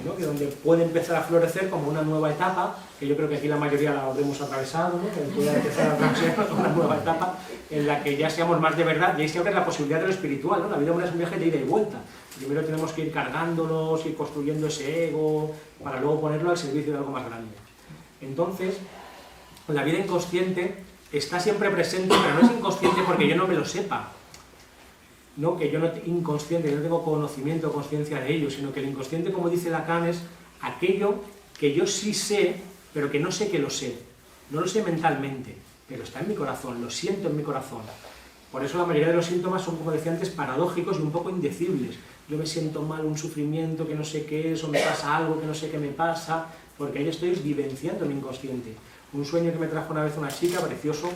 ¿no? Que donde puede empezar a florecer como una nueva etapa, que yo creo que aquí la mayoría la habremos atravesado, ¿no? Que puede empezar a atravesar una nueva etapa en la que ya seamos más de verdad, y ahí se abre la posibilidad de lo espiritual, ¿no? La vida es un viaje de ida y vuelta. Primero tenemos que ir cargándonos, ir construyendo ese ego, para luego ponerlo al servicio de algo más grande. Entonces, la vida inconsciente está siempre presente, pero no es inconsciente porque yo no me lo sepa, ¿no? Que yo no inconsciente, que no tengo conocimiento o conciencia de ello, sino que el inconsciente, como dice Lacan, es aquello que yo sí sé, pero que no sé que lo sé. No lo sé mentalmente, pero está en mi corazón, lo siento en mi corazón. Por eso la mayoría de los síntomas son, como decía antes, paradójicos y un poco indecibles. Yo me siento mal, un sufrimiento que no sé qué es, o me pasa algo que no sé qué me pasa, porque ahí estoy vivenciando mi inconsciente. Un sueño que me trajo una vez una chica, precioso,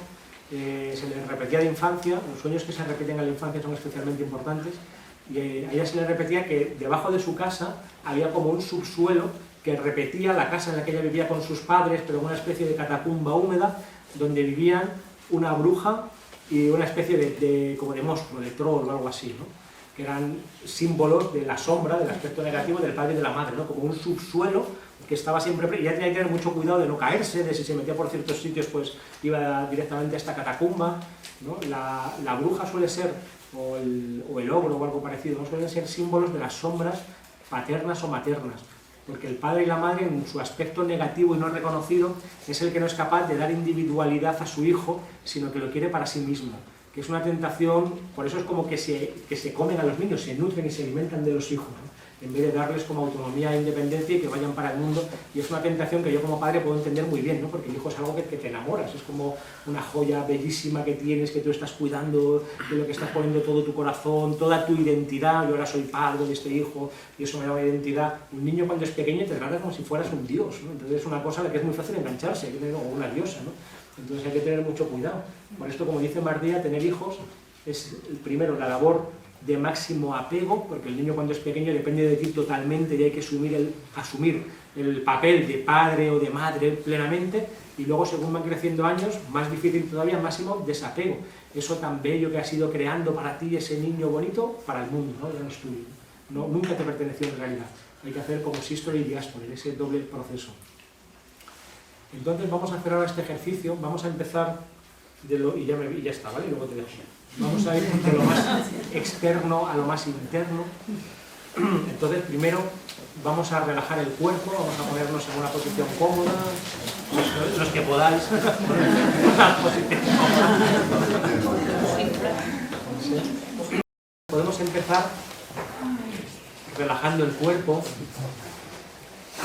se le repetía de infancia, los sueños que se repiten en la infancia son especialmente importantes, y a ella se le repetía que debajo de su casa había como un subsuelo que repetía la casa en la que ella vivía con sus padres, pero una especie de catacumba húmeda, donde vivían una bruja y una especie como de monstruo, de troll o algo así, ¿no? Que eran símbolos de la sombra, del aspecto negativo del padre y de la madre, ¿no? Como un subsuelo que estaba siempre, y ella tenía que tener mucho cuidado de no caerse, de si se metía por ciertos sitios pues iba directamente a esta catacumba, ¿no? La bruja suele ser, o el ogro o algo parecido, ¿no? Suelen ser símbolos de las sombras paternas o maternas, porque el padre y la madre en su aspecto negativo y no reconocido es el que no es capaz de dar individualidad a su hijo, sino que lo quiere para sí mismo, que es una tentación. Por eso es como que se comen a los niños, se nutren y se alimentan de los hijos, ¿no? En vez de darles como autonomía e independencia y que vayan para el mundo. Y es una tentación que yo como padre puedo entender muy bien, ¿no? Porque el hijo es algo que te enamoras, es como una joya bellísima que tienes, que tú estás cuidando, de lo que estás poniendo todo tu corazón, toda tu identidad. Yo ahora soy padre de este hijo y eso me da una identidad. Un niño cuando es pequeño te trata como si fueras un dios, ¿no? Entonces es una cosa a la que es muy fácil engancharse, o una diosa, ¿no? Entonces hay que tener mucho cuidado. Por esto, como dice Mardía, tener hijos es primero la labor de máximo apego, porque el niño cuando es pequeño depende de ti totalmente y hay que asumir el papel de padre o de madre plenamente, y luego según van creciendo años, más difícil todavía, máximo desapego. Eso tan bello que has ido creando para ti, ese niño bonito, para el mundo, ¿no? Ya no es tuyo, ¿no? Nunca te perteneció en realidad. Hay que hacer como sístole y diáspora, ese doble proceso. Entonces vamos a hacer ahora este ejercicio, vamos a empezar y ya está, ¿vale? Y luego te dejo. Vamos a ir de lo más externo a lo más interno. Entonces, primero vamos a relajar el cuerpo, vamos a ponernos en una posición cómoda, los que podáis, una posición cómoda. Podemos empezar relajando el cuerpo.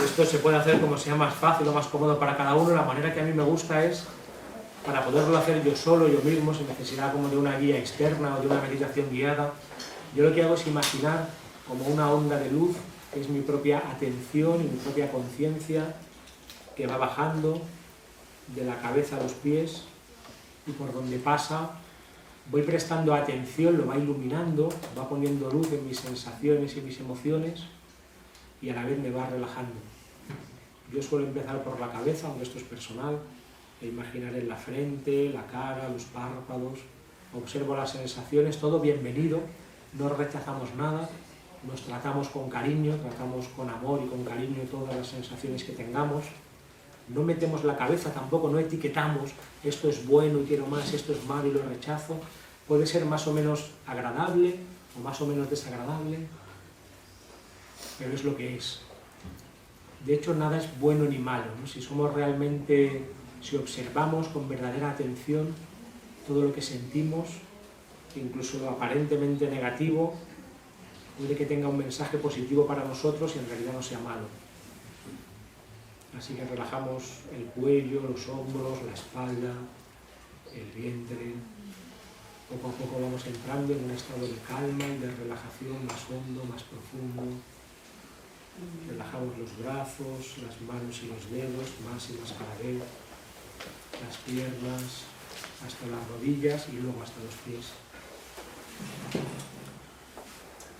Esto se puede hacer como sea más fácil o más cómodo para cada uno. La manera que a mí me gusta es, para poderlo hacer yo solo, yo mismo, sin necesidad como de una guía externa o de una meditación guiada, yo lo que hago es imaginar como una onda de luz, que es mi propia atención y mi propia conciencia, que va bajando de la cabeza a los pies y por donde pasa voy prestando atención, lo va iluminando, va poniendo luz en mis sensaciones y mis emociones y a la vez me va relajando. Yo suelo empezar por la cabeza, aunque esto es personal, e imaginar en la frente, la cara, los párpados, observo las sensaciones, todo bienvenido, no rechazamos nada, nos tratamos con cariño, tratamos con amor y con cariño todas las sensaciones que tengamos, no metemos la cabeza tampoco, no etiquetamos, esto es bueno y quiero más, esto es malo y lo rechazo, puede ser más o menos agradable o más o menos desagradable, pero es lo que es. De hecho, nada es bueno ni malo, ¿no? Si somos realmente, si observamos con verdadera atención todo lo que sentimos, incluso lo aparentemente negativo, puede que tenga un mensaje positivo para nosotros y en realidad no sea malo. Así que relajamos el cuello, los hombros, la espalda, el vientre. Poco a poco vamos entrando en un estado de calma y de relajación más hondo, más profundo. Relajamos los brazos, las manos y los dedos, más y más cada vez, las piernas, hasta las rodillas y luego hasta los pies.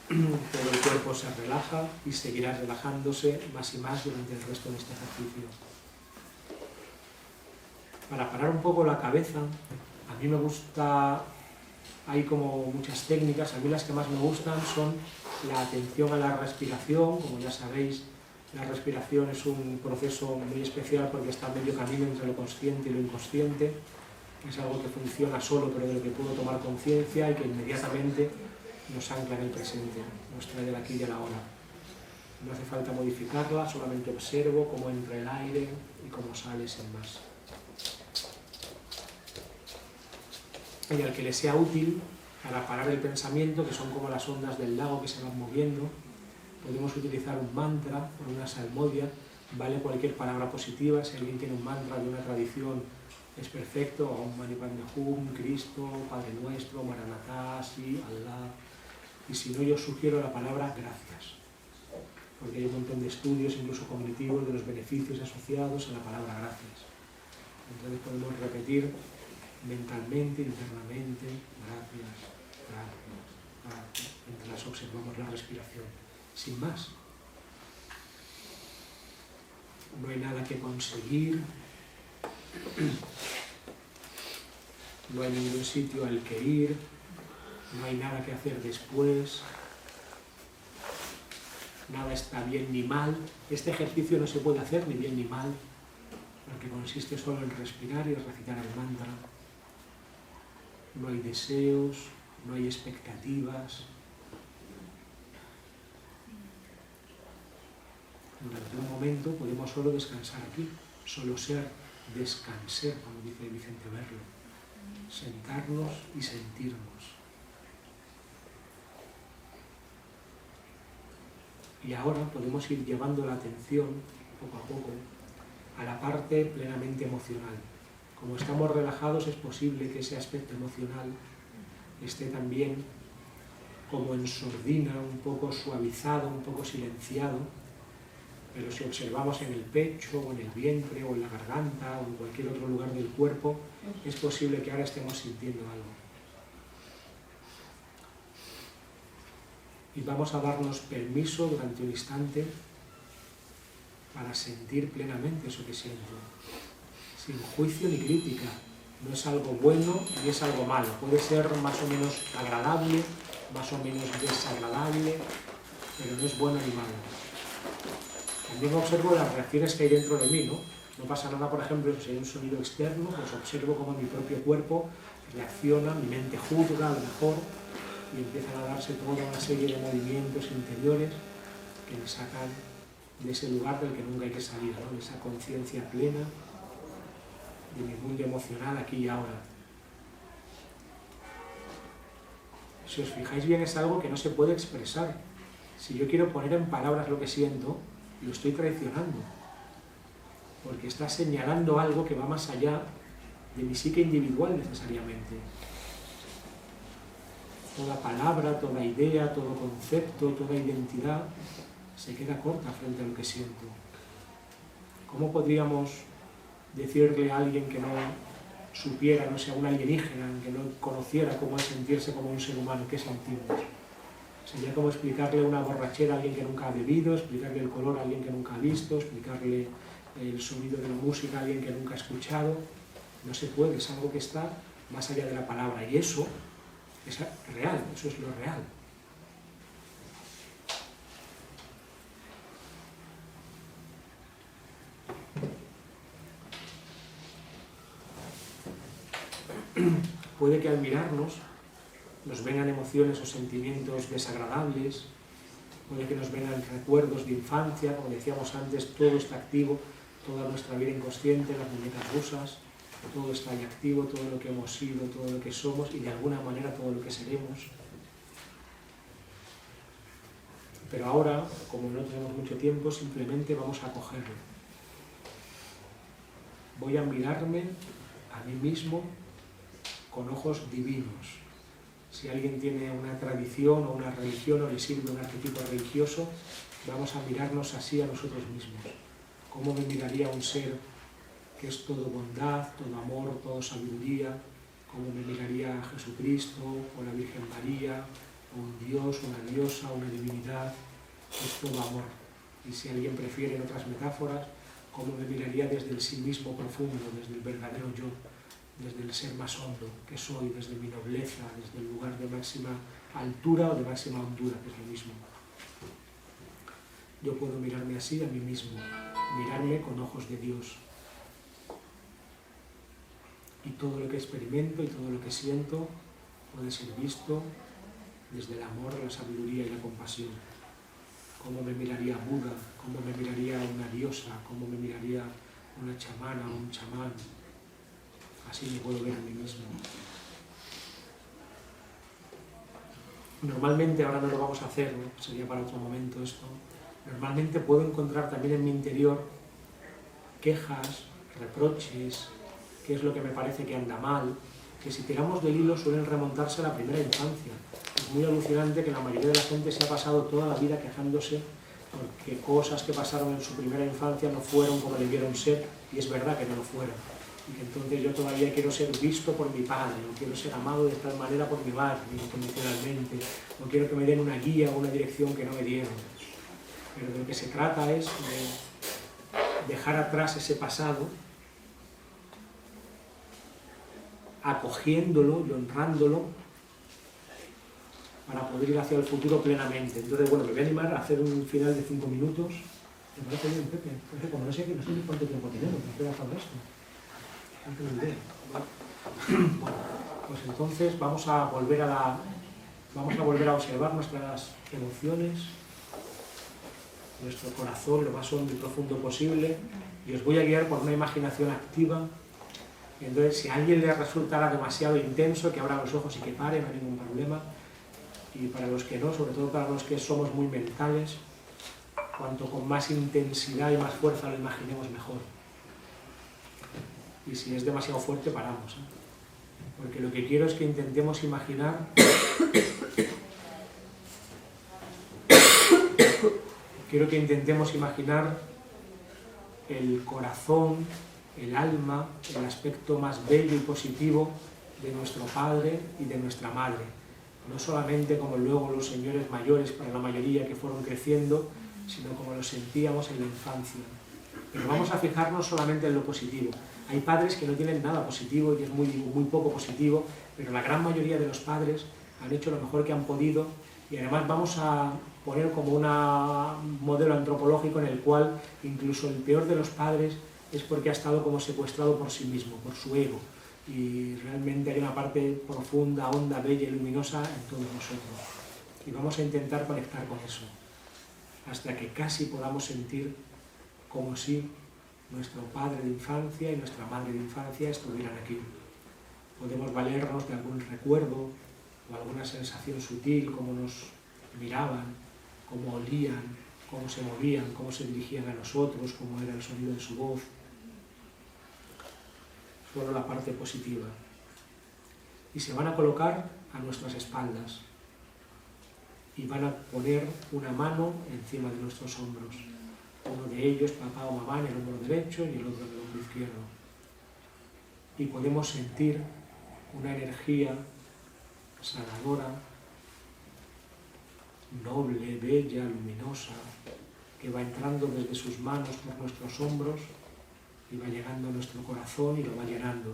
Todo el cuerpo se relaja y seguirá relajándose más y más durante el resto de este ejercicio. Para parar un poco la cabeza, a mí me gusta, hay como muchas técnicas, a mí las que más me gustan son la atención a la respiración. Como ya sabéis, la respiración es un proceso muy especial porque está a medio camino entre lo consciente y lo inconsciente. Es algo que funciona solo, pero de lo que puedo tomar conciencia y que inmediatamente nos ancla en el presente, nos trae del aquí y de la ahora. No hace falta modificarla, solamente observo cómo entra el aire y cómo sale sin más. Y al que le sea útil, para parar el pensamiento, que son como las ondas del lago que se van moviendo, podemos utilizar un mantra o una salmodia, vale cualquier palabra positiva. Si alguien tiene un mantra de una tradición, es perfecto, Om Mani Padme Hum, Cristo, Padre Nuestro, Maranatá, sí, Allah. Y si no, yo sugiero la palabra gracias, porque hay un montón de estudios, incluso cognitivos, de los beneficios asociados a la palabra gracias. Entonces podemos repetir mentalmente, internamente, gracias, gracias, gracias, mientras observamos la respiración, sin más. No hay nada que conseguir, no hay ningún sitio al que ir, no hay nada que hacer después, nada está bien ni mal. Este ejercicio no se puede hacer ni bien ni mal, porque consiste solo en respirar y recitar el mantra. No hay deseos, no hay expectativas. Durante un momento podemos solo descansar aquí, solo ser, descanser, como dice Vicente Berlo, sentarnos y sentirnos. Y ahora podemos ir llevando la atención, poco a poco, a la parte plenamente emocional. Como estamos relajados, es posible que ese aspecto emocional esté también como en sordina, un poco suavizado, un poco silenciado, pero si observamos en el pecho, o en el vientre, o en la garganta, o en cualquier otro lugar del cuerpo, es posible que ahora estemos sintiendo algo. Y vamos a darnos permiso durante un instante para sentir plenamente eso que siento, sin juicio ni crítica. No es algo bueno ni es algo malo, puede ser más o menos agradable, más o menos desagradable, pero no es bueno ni malo. También observo las reacciones que hay dentro de mí, ¿no? No pasa nada, por ejemplo, si hay un sonido externo, pues observo cómo mi propio cuerpo reacciona, mi mente juzga a lo mejor, y empiezan a darse toda una serie de movimientos interiores que me sacan de ese lugar del que nunca hay que salir, ¿no? De esa conciencia plena de mi mundo emocional aquí y ahora. Si os fijáis bien, es algo que no se puede expresar. Si yo quiero poner en palabras lo que siento, lo estoy traicionando, porque está señalando algo que va más allá de mi psique individual necesariamente. Toda palabra, toda idea, todo concepto, toda identidad se queda corta frente a lo que siento. ¿Cómo podríamos decirle a alguien que no supiera, no sea un alienígena, que no conociera cómo es sentirse como un ser humano, qué sentimos? Sería como explicarle una borrachera a alguien que nunca ha bebido, explicarle el color a alguien que nunca ha visto, explicarle el sonido de la música a alguien que nunca ha escuchado. No se puede, es algo que está más allá de la palabra, y eso es real, eso es lo real. Puede que al mirarnos nos vengan emociones o sentimientos desagradables, puede que nos vengan recuerdos de infancia, como decíamos antes, todo está activo, toda nuestra vida inconsciente, las muñecas rusas, todo está ahí activo, todo lo que hemos sido, todo lo que somos y de alguna manera todo lo que seremos. Pero ahora, como no tenemos mucho tiempo, simplemente vamos a cogerlo. Voy a mirarme a mí mismo con ojos divinos. Si alguien tiene una tradición o una religión o le sirve un arquetipo religioso, vamos a mirarnos así a nosotros mismos. ¿Cómo me miraría un ser que es todo bondad, todo amor, todo sabiduría? ¿Cómo me miraría Jesucristo o la Virgen María, o un Dios, una diosa, una divinidad? Es todo amor. Y si alguien prefiere en otras metáforas, ¿cómo me miraría desde el sí mismo profundo, desde el verdadero yo? Desde el ser más hondo que soy, desde mi nobleza, desde el lugar de máxima altura o de máxima hondura, que es lo mismo. Yo puedo mirarme así a mí mismo, mirarme con ojos de Dios. Y todo lo que experimento y todo lo que siento puede ser visto desde el amor, la sabiduría y la compasión. ¿Cómo me miraría Buda? ¿Cómo me miraría una diosa? ¿Cómo me miraría una chamana o un chamán? Así me puedo ver a mí mismo. Normalmente, ahora no lo vamos a hacer, ¿no? Sería para otro momento esto. Normalmente puedo encontrar también en mi interior quejas, reproches, qué es lo que me parece que anda mal, que si tiramos del hilo suelen remontarse a la primera infancia. Es muy alucinante que la mayoría de la gente se ha pasado toda la vida quejándose porque cosas que pasaron en su primera infancia no fueron como debieron ser, y es verdad que no lo fueron. Y que entonces yo todavía quiero ser visto por mi padre, o quiero ser amado de tal manera por mi madre, incondicionalmente, o quiero que me den una guía o una dirección que no me dieron. Pero de lo que se trata es de dejar atrás ese pasado, acogiéndolo y honrándolo, para poder ir hacia el futuro plenamente. Entonces, bueno, me voy a animar a hacer un final de 5 minutos. ¿Te parece bien, Pepe? Porque como no sé cuánto tiempo tenemos, me queda todo esto. Bueno, pues entonces vamos a volver a observar nuestras emociones, nuestro corazón lo más hondo y profundo posible, y os voy a guiar por una imaginación activa. Y entonces, si a alguien le resultará demasiado intenso, que abra los ojos y que pare, no hay ningún problema. Y para los que no, sobre todo para los que somos muy mentales, cuanto con más intensidad y más fuerza lo imaginemos, mejor. Y si es demasiado fuerte, paramos, ¿eh? Porque lo que quiero es que intentemos imaginar el corazón, el alma, el aspecto más bello y positivo de nuestro padre y de nuestra madre. No solamente como luego los señores mayores, para la mayoría que fueron creciendo, sino como lo sentíamos en la infancia. Pero vamos a fijarnos solamente en lo positivo. Hay padres que no tienen nada positivo y es muy poco positivo, pero la gran mayoría de los padres han hecho lo mejor que han podido, y además vamos a poner como un modelo antropológico en el cual incluso el peor de los padres es porque ha estado como secuestrado por sí mismo, por su ego. Y realmente hay una parte profunda, honda, bella y luminosa en todos nosotros. Y vamos a intentar conectar con eso, hasta que casi podamos sentir como si nuestro padre de infancia y nuestra madre de infancia estuvieran aquí. Podemos valernos de algún recuerdo o alguna sensación sutil, cómo nos miraban, cómo olían, cómo se movían, cómo se dirigían a nosotros, cómo era el sonido de su voz. Solo la parte positiva. Y se van a colocar a nuestras espaldas y van a poner una mano encima de nuestros hombros. Uno de ellos, papá o mamá, en el hombro derecho y el otro en el hombro izquierdo. Y podemos sentir una energía sanadora, noble, bella, luminosa, que va entrando desde sus manos por nuestros hombros y va llegando a nuestro corazón y lo va llenando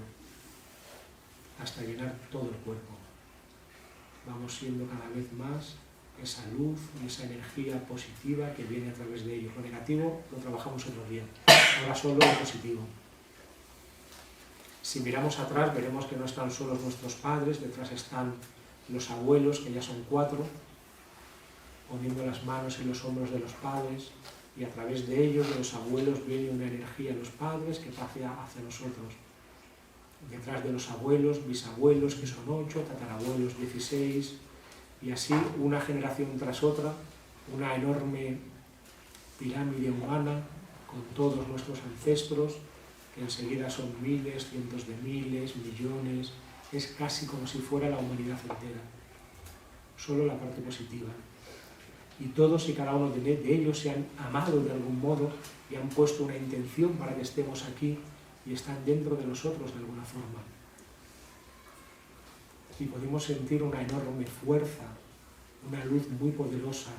hasta llenar todo el cuerpo. Vamos siendo cada vez más esa luz y esa energía positiva que viene a través de ellos. Lo negativo lo trabajamos otro día, ahora solo lo positivo. Si miramos atrás veremos que no están solos nuestros padres, detrás están los abuelos, que ya son 4, poniendo las manos en los hombros de los padres, y a través de ellos, de los abuelos, viene una energía a los padres que pasa hacia nosotros. Detrás de los abuelos, bisabuelos, que son 8, tatarabuelos 16, y así una generación tras otra, una enorme pirámide humana con todos nuestros ancestros, que enseguida son miles, cientos de miles, millones. Es casi como si fuera la humanidad entera. Solo la parte positiva. Y todos y cada uno de ellos se han amado de algún modo y han puesto una intención para que estemos aquí y están dentro de nosotros de alguna forma. Y podemos sentir una enorme fuerza, una luz muy poderosa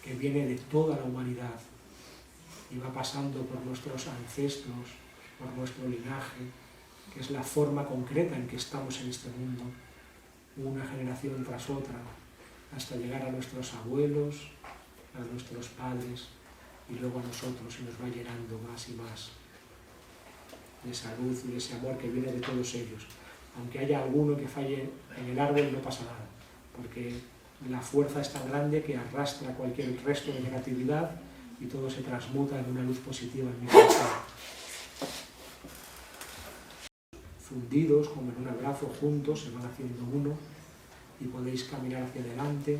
que viene de toda la humanidad y va pasando por nuestros ancestros, por nuestro linaje, que es la forma concreta en que estamos en este mundo, una generación tras otra, hasta llegar a nuestros abuelos, a nuestros padres y luego a nosotros, y nos va llenando más y más de esa luz y de ese amor que viene de todos ellos. Aunque haya alguno que falle en el árbol, no pasa nada, porque la fuerza es tan grande que arrastra cualquier resto de negatividad y todo se transmuta en una luz positiva en mi corazón. Fundidos, como en un abrazo, juntos, se van haciendo uno y podéis caminar hacia adelante,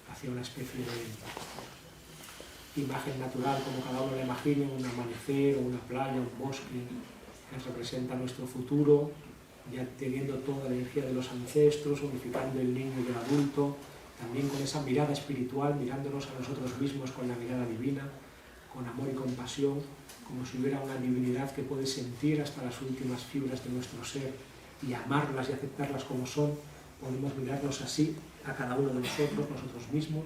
hacia una especie de imagen natural, como cada uno le imagine, un amanecer, una playa, un bosque, que representa nuestro futuro, ya teniendo toda la energía de los ancestros, unificando el niño y el adulto, también con esa mirada espiritual, mirándonos a nosotros mismos con la mirada divina, con amor y compasión, como si hubiera una divinidad que puede sentir hasta las últimas fibras de nuestro ser y amarlas y aceptarlas como son. Podemos mirarnos así a cada uno de nosotros mismos.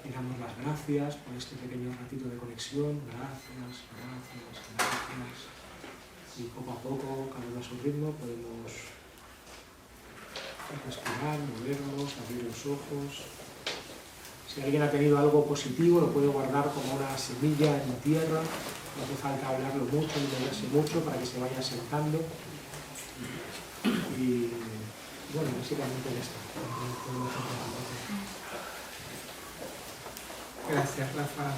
Y damos las gracias por este pequeño ratito de conexión. Gracias, gracias, gracias. Y poco a poco, cada uno a su ritmo, podemos respirar, movernos, abrir los ojos. Si alguien ha tenido algo positivo, lo puede guardar como una semilla en la tierra. No hace falta hablarlo mucho, ni moverse mucho para que se vaya sentando. Y bueno, básicamente ya está. Gracias, Rafa.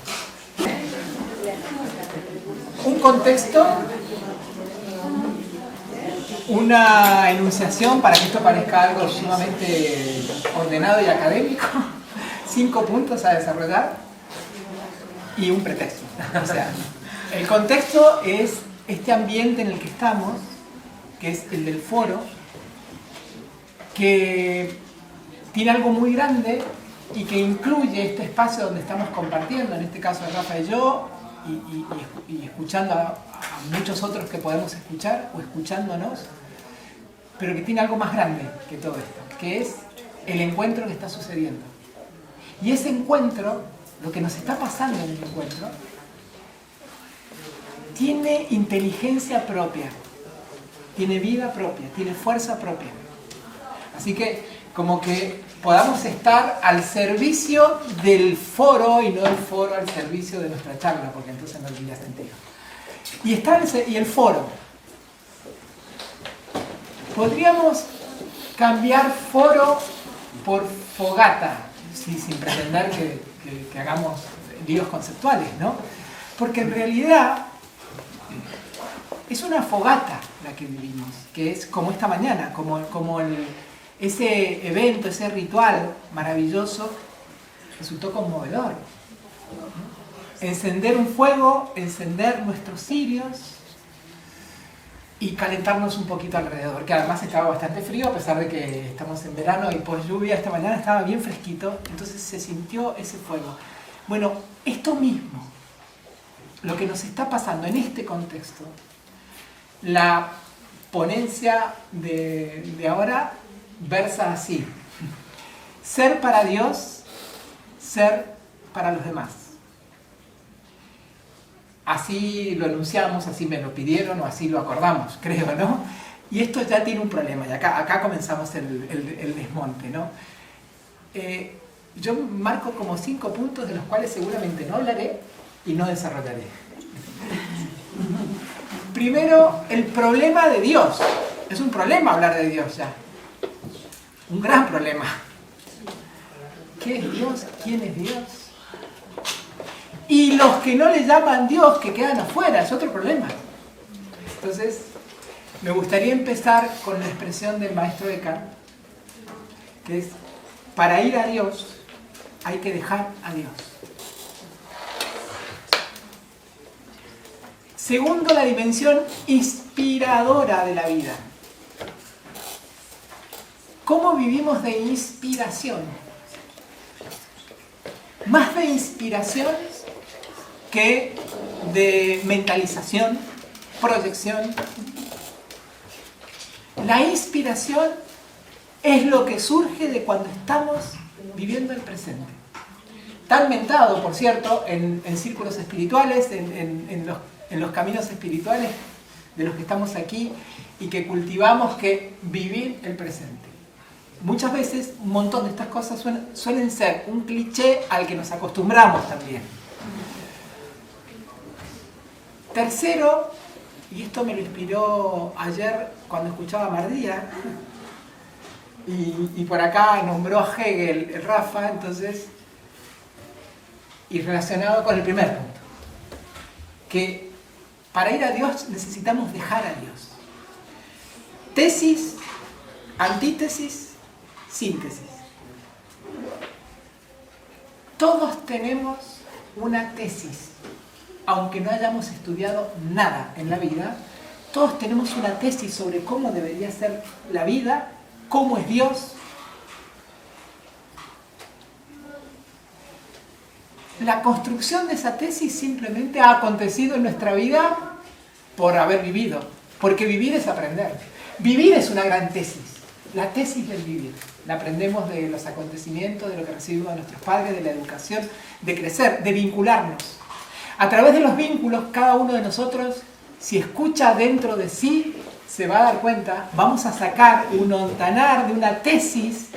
Un contexto, una enunciación para que esto parezca algo sumamente ordenado y académico, 5 puntos a desarrollar y un pretexto. O sea, el contexto es este ambiente en el que estamos, que es el del foro, que tiene algo muy grande y que incluye este espacio donde estamos compartiendo, en este caso Rafa y yo, y escuchando a muchos otros que podemos escuchar o escuchándonos, pero que tiene algo más grande que todo esto, que es el encuentro que está sucediendo. Y ese encuentro, lo que nos está pasando en el encuentro, tiene inteligencia propia, tiene vida propia, tiene fuerza propia. Así que como que podamos estar al servicio del foro y no del foro al servicio de nuestra charla, porque entonces no tendría sentido. Y el foro. Podríamos cambiar foro por fogata, sin pretender que hagamos líos conceptuales, ¿no? Porque en realidad es una fogata la que vivimos, que es como esta mañana, ese evento, ese ritual maravilloso resultó conmovedor. Encender un fuego, encender nuestros cirios y calentarnos un poquito alrededor, que además estaba bastante frío a pesar de que estamos en verano y post lluvia. Esta mañana estaba bien fresquito, entonces se sintió ese fuego. Bueno, esto mismo, lo que nos está pasando en este contexto, la ponencia de ahora versa así: ser para Dios, ser para los demás. Así lo enunciamos, así me lo pidieron o así lo acordamos, creo, ¿no? Y esto ya tiene un problema, y acá comenzamos el desmonte, ¿no? Yo marco como 5 puntos de los cuales seguramente no hablaré y no desarrollaré. Primero, el problema de Dios. Es un problema hablar de Dios ya. Un gran problema. ¿Qué es Dios? ¿Quién es Dios? Y los que no le llaman Dios, que quedan afuera, es otro problema. Entonces, me gustaría empezar con la expresión del maestro Eckhart, que es: para ir a Dios hay que dejar a Dios. Segundo, la dimensión inspiradora de la vida. ¿Cómo vivimos de inspiración? Más de inspiración que de mentalización, proyección. La inspiración es lo que surge de cuando estamos viviendo el presente. Tan mentado, por cierto, en círculos espirituales, en los caminos espirituales de los que estamos aquí y que cultivamos, que vivir el presente. Muchas veces un montón de estas cosas suelen ser un cliché al que nos acostumbramos también. Tercero, y esto me lo inspiró ayer cuando escuchaba a Mardía, y por acá nombró a Hegel, Rafa, entonces, y relacionado con el primer punto, que para ir a Dios necesitamos dejar a Dios. Tesis, antítesis, síntesis. Todos tenemos una tesis. Aunque no hayamos estudiado nada en la vida, todos tenemos una tesis sobre cómo debería ser la vida, cómo es Dios. La construcción de esa tesis simplemente ha acontecido en nuestra vida por haber vivido, porque vivir es aprender. Vivir es una gran tesis, la tesis del vivir. La aprendemos de los acontecimientos, de lo que recibimos de nuestros padres, de la educación, de crecer, de vincularnos. A través de los vínculos, cada uno de nosotros, si escucha dentro de sí, se va a dar cuenta, vamos a sacar un ontanar de una tesis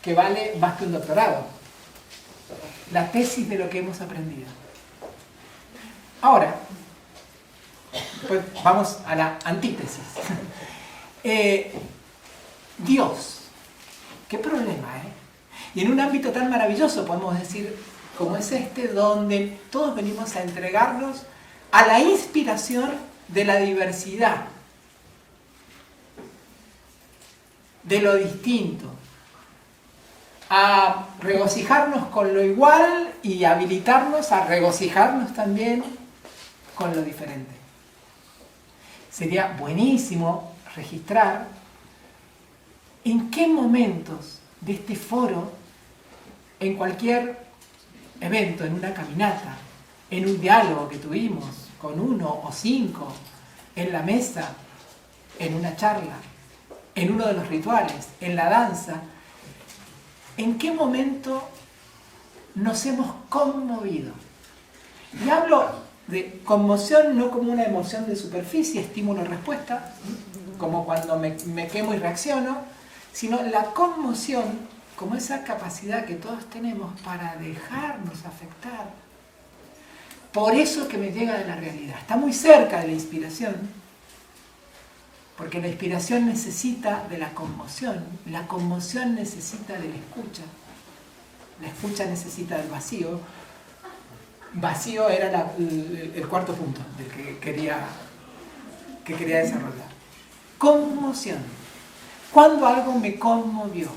que vale más que un doctorado. La tesis de lo que hemos aprendido. Ahora, pues vamos a la antítesis. Dios. ¿Qué problema, Y en un ámbito tan maravilloso, podemos decir, como es este, donde todos venimos a entregarnos a la inspiración de la diversidad, de lo distinto, a regocijarnos con lo igual y habilitarnos a regocijarnos también con lo diferente. Sería buenísimo registrar en qué momentos de este foro, en cualquier evento, en una caminata, en un diálogo que tuvimos con 1 o 5, en la mesa, en una charla, en uno de los rituales, en la danza, ¿en qué momento nos hemos conmovido? Y hablo de conmoción no como una emoción de superficie, estímulo-respuesta, como cuando me quemo y reacciono, sino la conmoción como esa capacidad que todos tenemos para dejarnos afectar por eso que me llega de la realidad. Está muy cerca de la inspiración, porque la inspiración necesita de la conmoción necesita de la escucha necesita del vacío. Vacío era el cuarto punto del que quería desarrollar. Conmoción. Cuando algo me conmovió.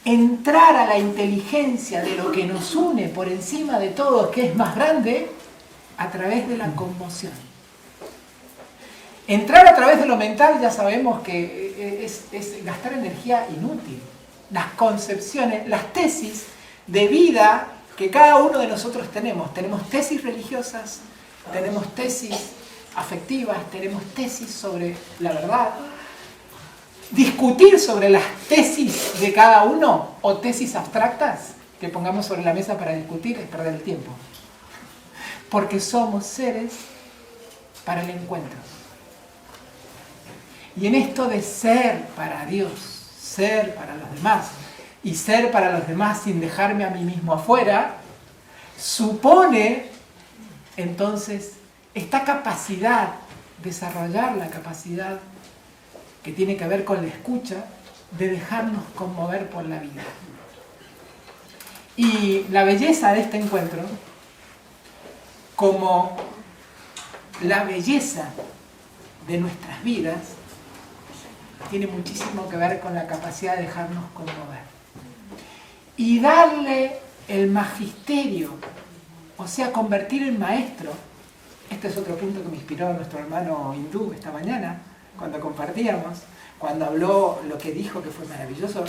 Entrar a la inteligencia de lo que nos une por encima de todo, que es más grande, a través de la conmoción. Entrar a través de lo mental ya sabemos que es gastar energía inútil. Las concepciones, las tesis de vida que cada uno de nosotros tenemos. Tenemos tesis religiosas, tenemos tesis afectivas, tenemos tesis sobre la verdad. Discutir sobre las tesis de cada uno o tesis abstractas que pongamos sobre la mesa para discutir es perder el tiempo. Porque somos seres para el encuentro. Y en esto de ser para Dios, ser para los demás, y ser para los demás sin dejarme a mí mismo afuera, supone entonces esta capacidad, desarrollar la capacidad que tiene que ver con la escucha, de dejarnos conmover por la vida. Y la belleza de este encuentro, como la belleza de nuestras vidas, tiene muchísimo que ver con la capacidad de dejarnos conmover. Y darle el magisterio, o sea, convertir en maestro. Este es otro punto que me inspiró nuestro hermano hindú esta mañana, cuando compartíamos, cuando habló lo que dijo, que fue maravilloso,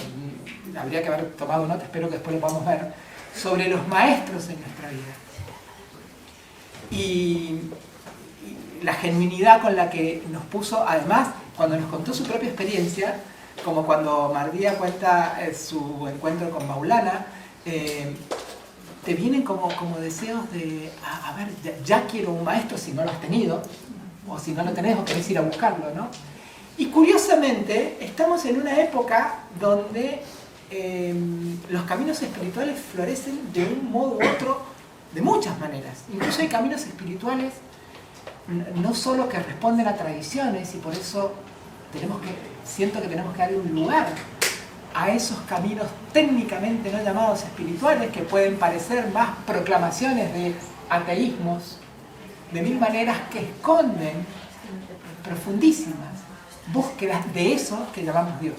habría que haber tomado nota, espero que después lo podamos ver, sobre los maestros en nuestra vida. Y la genuinidad con la que nos puso, además, cuando nos contó su propia experiencia, como cuando Mardía cuenta su encuentro con Maulana, te vienen como deseos de, a ver, ya quiero un maestro si no lo has tenido, o si no lo tenés o querés ir a buscarlo, ¿no? Y curiosamente, estamos en una época donde los caminos espirituales florecen de un modo u otro, de muchas maneras. Incluso hay caminos espirituales no solo que responden a tradiciones, y por eso siento que tenemos que darle un lugar a esos caminos técnicamente no llamados espirituales, que pueden parecer más proclamaciones de ateísmos, de mil maneras, que esconden profundísimas búsquedas de eso que llamamos Dios.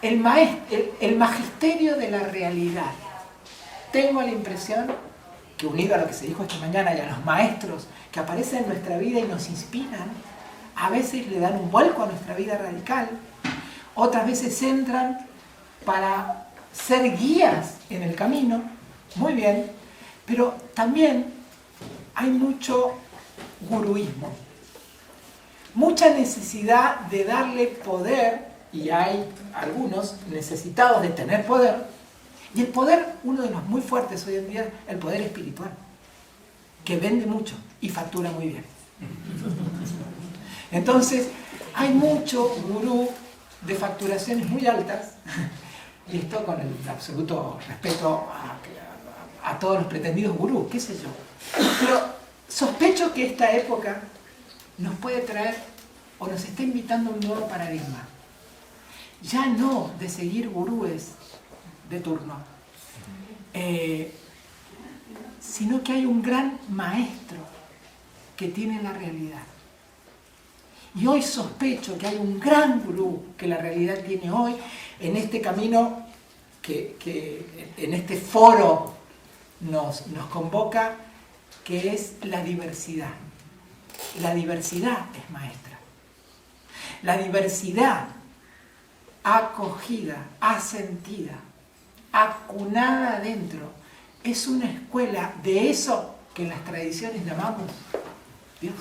El magisterio de la realidad. Tengo la impresión que, unido a lo que se dijo esta mañana y a los maestros que aparecen en nuestra vida y nos inspiran, a veces le dan un vuelco a nuestra vida radical, otras veces entran para ser guías en el camino, muy bien, pero también hay mucho guruismo, mucha necesidad de darle poder, y hay algunos necesitados de tener poder, y el poder, uno de los muy fuertes hoy en día, el poder espiritual, que vende mucho y factura muy bien. Entonces, hay mucho gurú de facturaciones muy altas, y esto con el absoluto respeto a todos los pretendidos gurús, qué sé yo. Pero sospecho que esta época nos puede traer, o nos está invitando a un nuevo paradigma. Ya no de seguir gurúes de turno, sino que hay un gran maestro que tiene la realidad. Y hoy sospecho que hay un gran gurú que la realidad tiene hoy en este camino que en este foro nos convoca, que es la diversidad. La diversidad es maestra. La diversidad acogida, asentida, acunada adentro, es una escuela de eso que en las tradiciones llamamos Dios.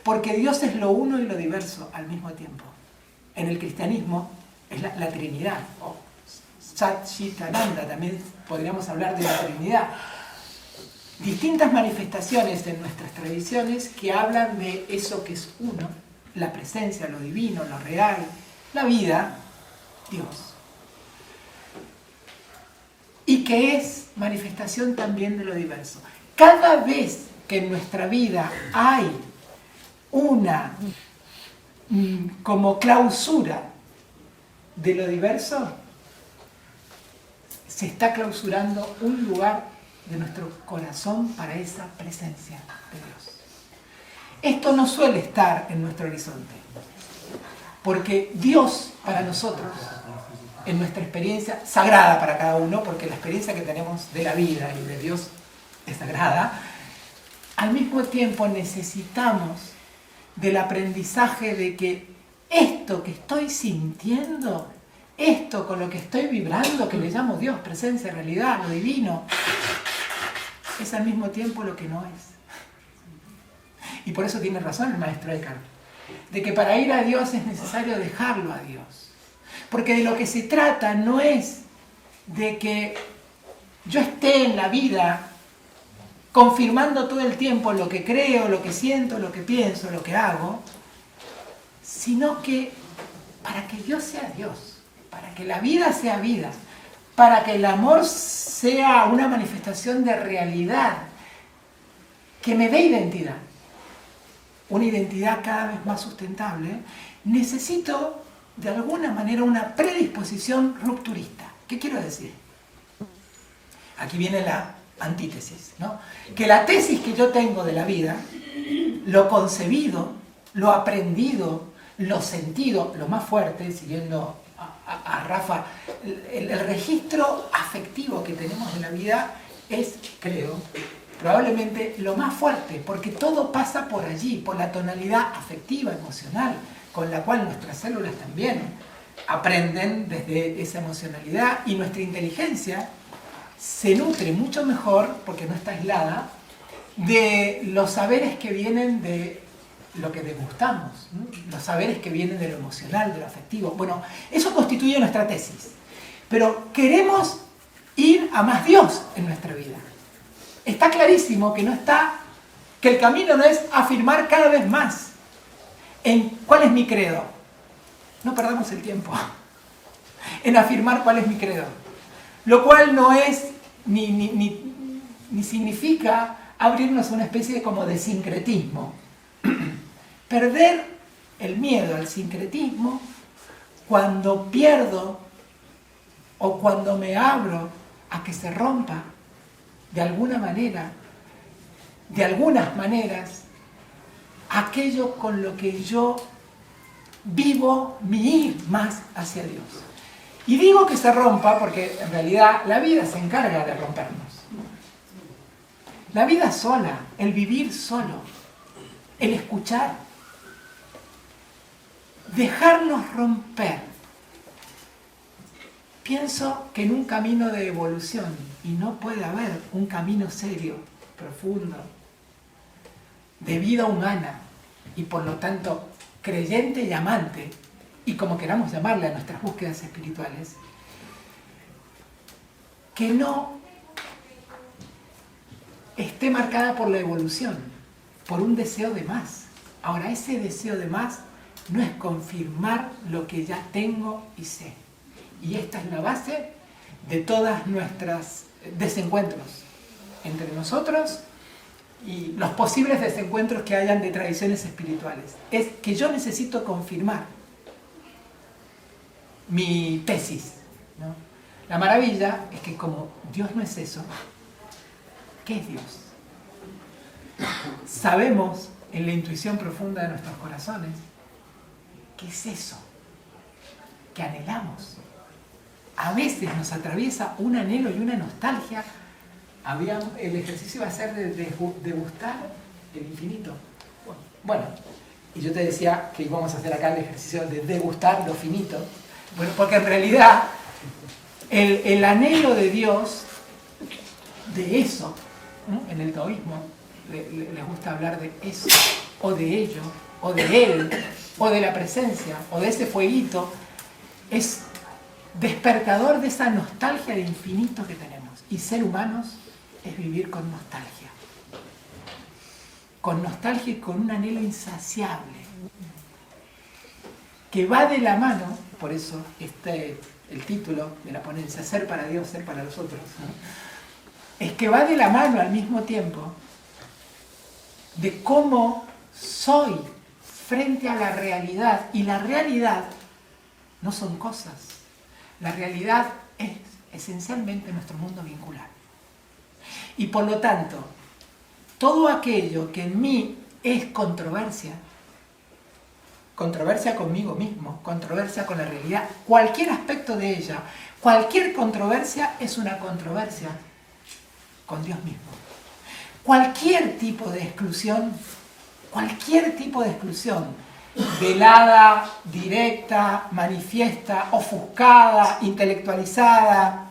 Porque Dios es lo uno y lo diverso al mismo tiempo. En el cristianismo es la Trinidad, o Sat Chit Ananda, también podríamos hablar de la Trinidad. distintas manifestaciones en nuestras tradiciones que hablan de eso que es uno, la presencia, lo divino, lo real, la vida, Dios. Y que es manifestación también de lo diverso. Cada vez que en nuestra vida hay una como clausura de lo diverso, se está clausurando un lugar de nuestro corazón para esa presencia de Dios. Esto no suele estar en nuestro horizonte, porque Dios para nosotros, en nuestra experiencia, sagrada para cada uno, porque la experiencia que tenemos de la vida y de Dios es sagrada, al mismo tiempo necesitamos del aprendizaje de que esto que estoy sintiendo, esto con lo que estoy vibrando, que le llamo Dios, presencia, realidad, lo divino, es al mismo tiempo lo que no es. Y por eso tiene razón el maestro Eckhart, de que para ir a Dios es necesario dejarlo a Dios. Porque de lo que se trata no es de que yo esté en la vida confirmando todo el tiempo lo que creo, lo que siento, lo que pienso, lo que hago, sino que para que Dios sea Dios, para que la vida sea vida, para que el amor sea una manifestación de realidad que me dé identidad, una identidad cada vez más sustentable, necesito de alguna manera una predisposición rupturista. ¿Qué quiero decir? Aquí viene la antítesis, ¿no? Que la tesis que yo tengo de la vida, lo concebido, lo aprendido, lo sentido, lo más fuerte, siguiendo a Rafa, el registro afectivo que tenemos de la vida es, creo, probablemente lo más fuerte, porque todo pasa por allí, por la tonalidad afectiva, emocional, con la cual nuestras células también aprenden desde esa emocionalidad, y nuestra inteligencia se nutre mucho mejor, porque no está aislada, de los saberes que vienen de lo que degustamos, ¿no? Los saberes que vienen de lo emocional, de lo afectivo. Bueno, eso constituye nuestra tesis. Pero queremos ir a más Dios en nuestra vida. Está clarísimo que el camino no es afirmar cada vez más en cuál es mi credo. No perdamos el tiempo en afirmar cuál es mi credo. Lo cual no es ni significa abrirnos a una especie como de sincretismo. Perder el miedo al sincretismo cuando pierdo o cuando me abro a que se rompa de alguna manera, de algunas maneras, aquello con lo que yo vivo mi ir más hacia Dios. Y digo que se rompa porque en realidad la vida se encarga de rompernos. La vida sola, el vivir solo, el escuchar, dejarnos romper. Pienso que en un camino de evolución, y no puede haber un camino serio, profundo, de vida humana, y por lo tanto creyente y amante, y como queramos llamarle a nuestras búsquedas espirituales, que no esté marcada por la evolución, por un deseo de más. Ahora, ese deseo de más no es confirmar lo que ya tengo y sé. Y esta es la base de todas nuestras desencuentros entre nosotros y los posibles desencuentros que hayan de tradiciones espirituales. Es que yo necesito confirmar mi tesis, ¿no? La maravilla es que como Dios no es eso, ¿qué es Dios? Sabemos en la intuición profunda de nuestros corazones qué es eso que anhelamos. A veces nos atraviesa un anhelo y una nostalgia. El ejercicio va a ser de degustar el infinito. Bueno, y yo te decía que íbamos a hacer acá el ejercicio de degustar lo finito. Bueno, porque en realidad el anhelo de Dios, de eso, ¿no? En el taoísmo les gusta hablar de eso, o de ello, o de él, o de la presencia, o de ese fueguito, es despertador de esa nostalgia de infinito que tenemos. Y ser humanos es vivir con nostalgia. Con nostalgia y con un anhelo insaciable. Que va de la mano, por eso el título de la ponencia, Ser para Dios, ser para los otros, ¿no? Es que va de la mano al mismo tiempo de cómo soy frente a la realidad. Y la realidad no son cosas. La realidad es esencialmente nuestro mundo vincular. Y por lo tanto, todo aquello que en mí es controversia conmigo mismo, controversia con la realidad, cualquier aspecto de ella, cualquier controversia es una controversia con Dios mismo. Cualquier tipo de exclusión, velada, directa, manifiesta, ofuscada, intelectualizada,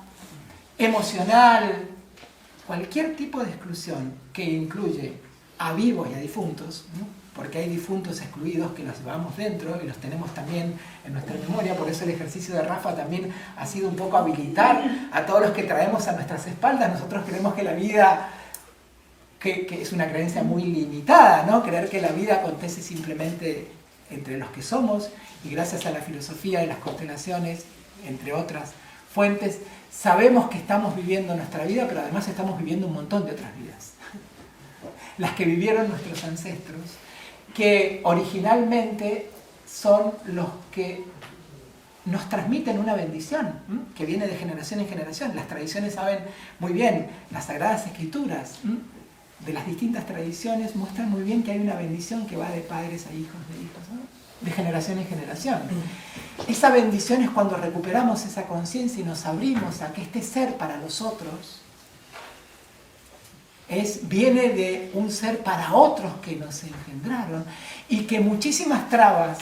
emocional, cualquier tipo de exclusión que incluye a vivos y a difuntos, ¿no? Porque hay difuntos excluidos que los llevamos dentro y los tenemos también en nuestra memoria. Por eso el ejercicio de Rafa también ha sido un poco habilitar a todos los que traemos a nuestras espaldas. Nosotros creemos que la vida, que es una creencia muy limitada, ¿no? Creer que la vida acontece simplemente entre los que somos, y gracias a la filosofía y las constelaciones, entre otras fuentes, sabemos que estamos viviendo nuestra vida, pero además estamos viviendo un montón de otras vidas. Las que vivieron nuestros ancestros, que originalmente son los que nos transmiten una bendición, que viene de generación en generación. Las tradiciones saben muy bien, las Sagradas Escrituras de las distintas tradiciones muestran muy bien que hay una bendición que va de padres a hijos, de hijos, ¿no? De generación en generación. Esa bendición es cuando recuperamos esa conciencia y nos abrimos a que este ser para los otros viene de un ser para otros que nos engendraron, y que muchísimas trabas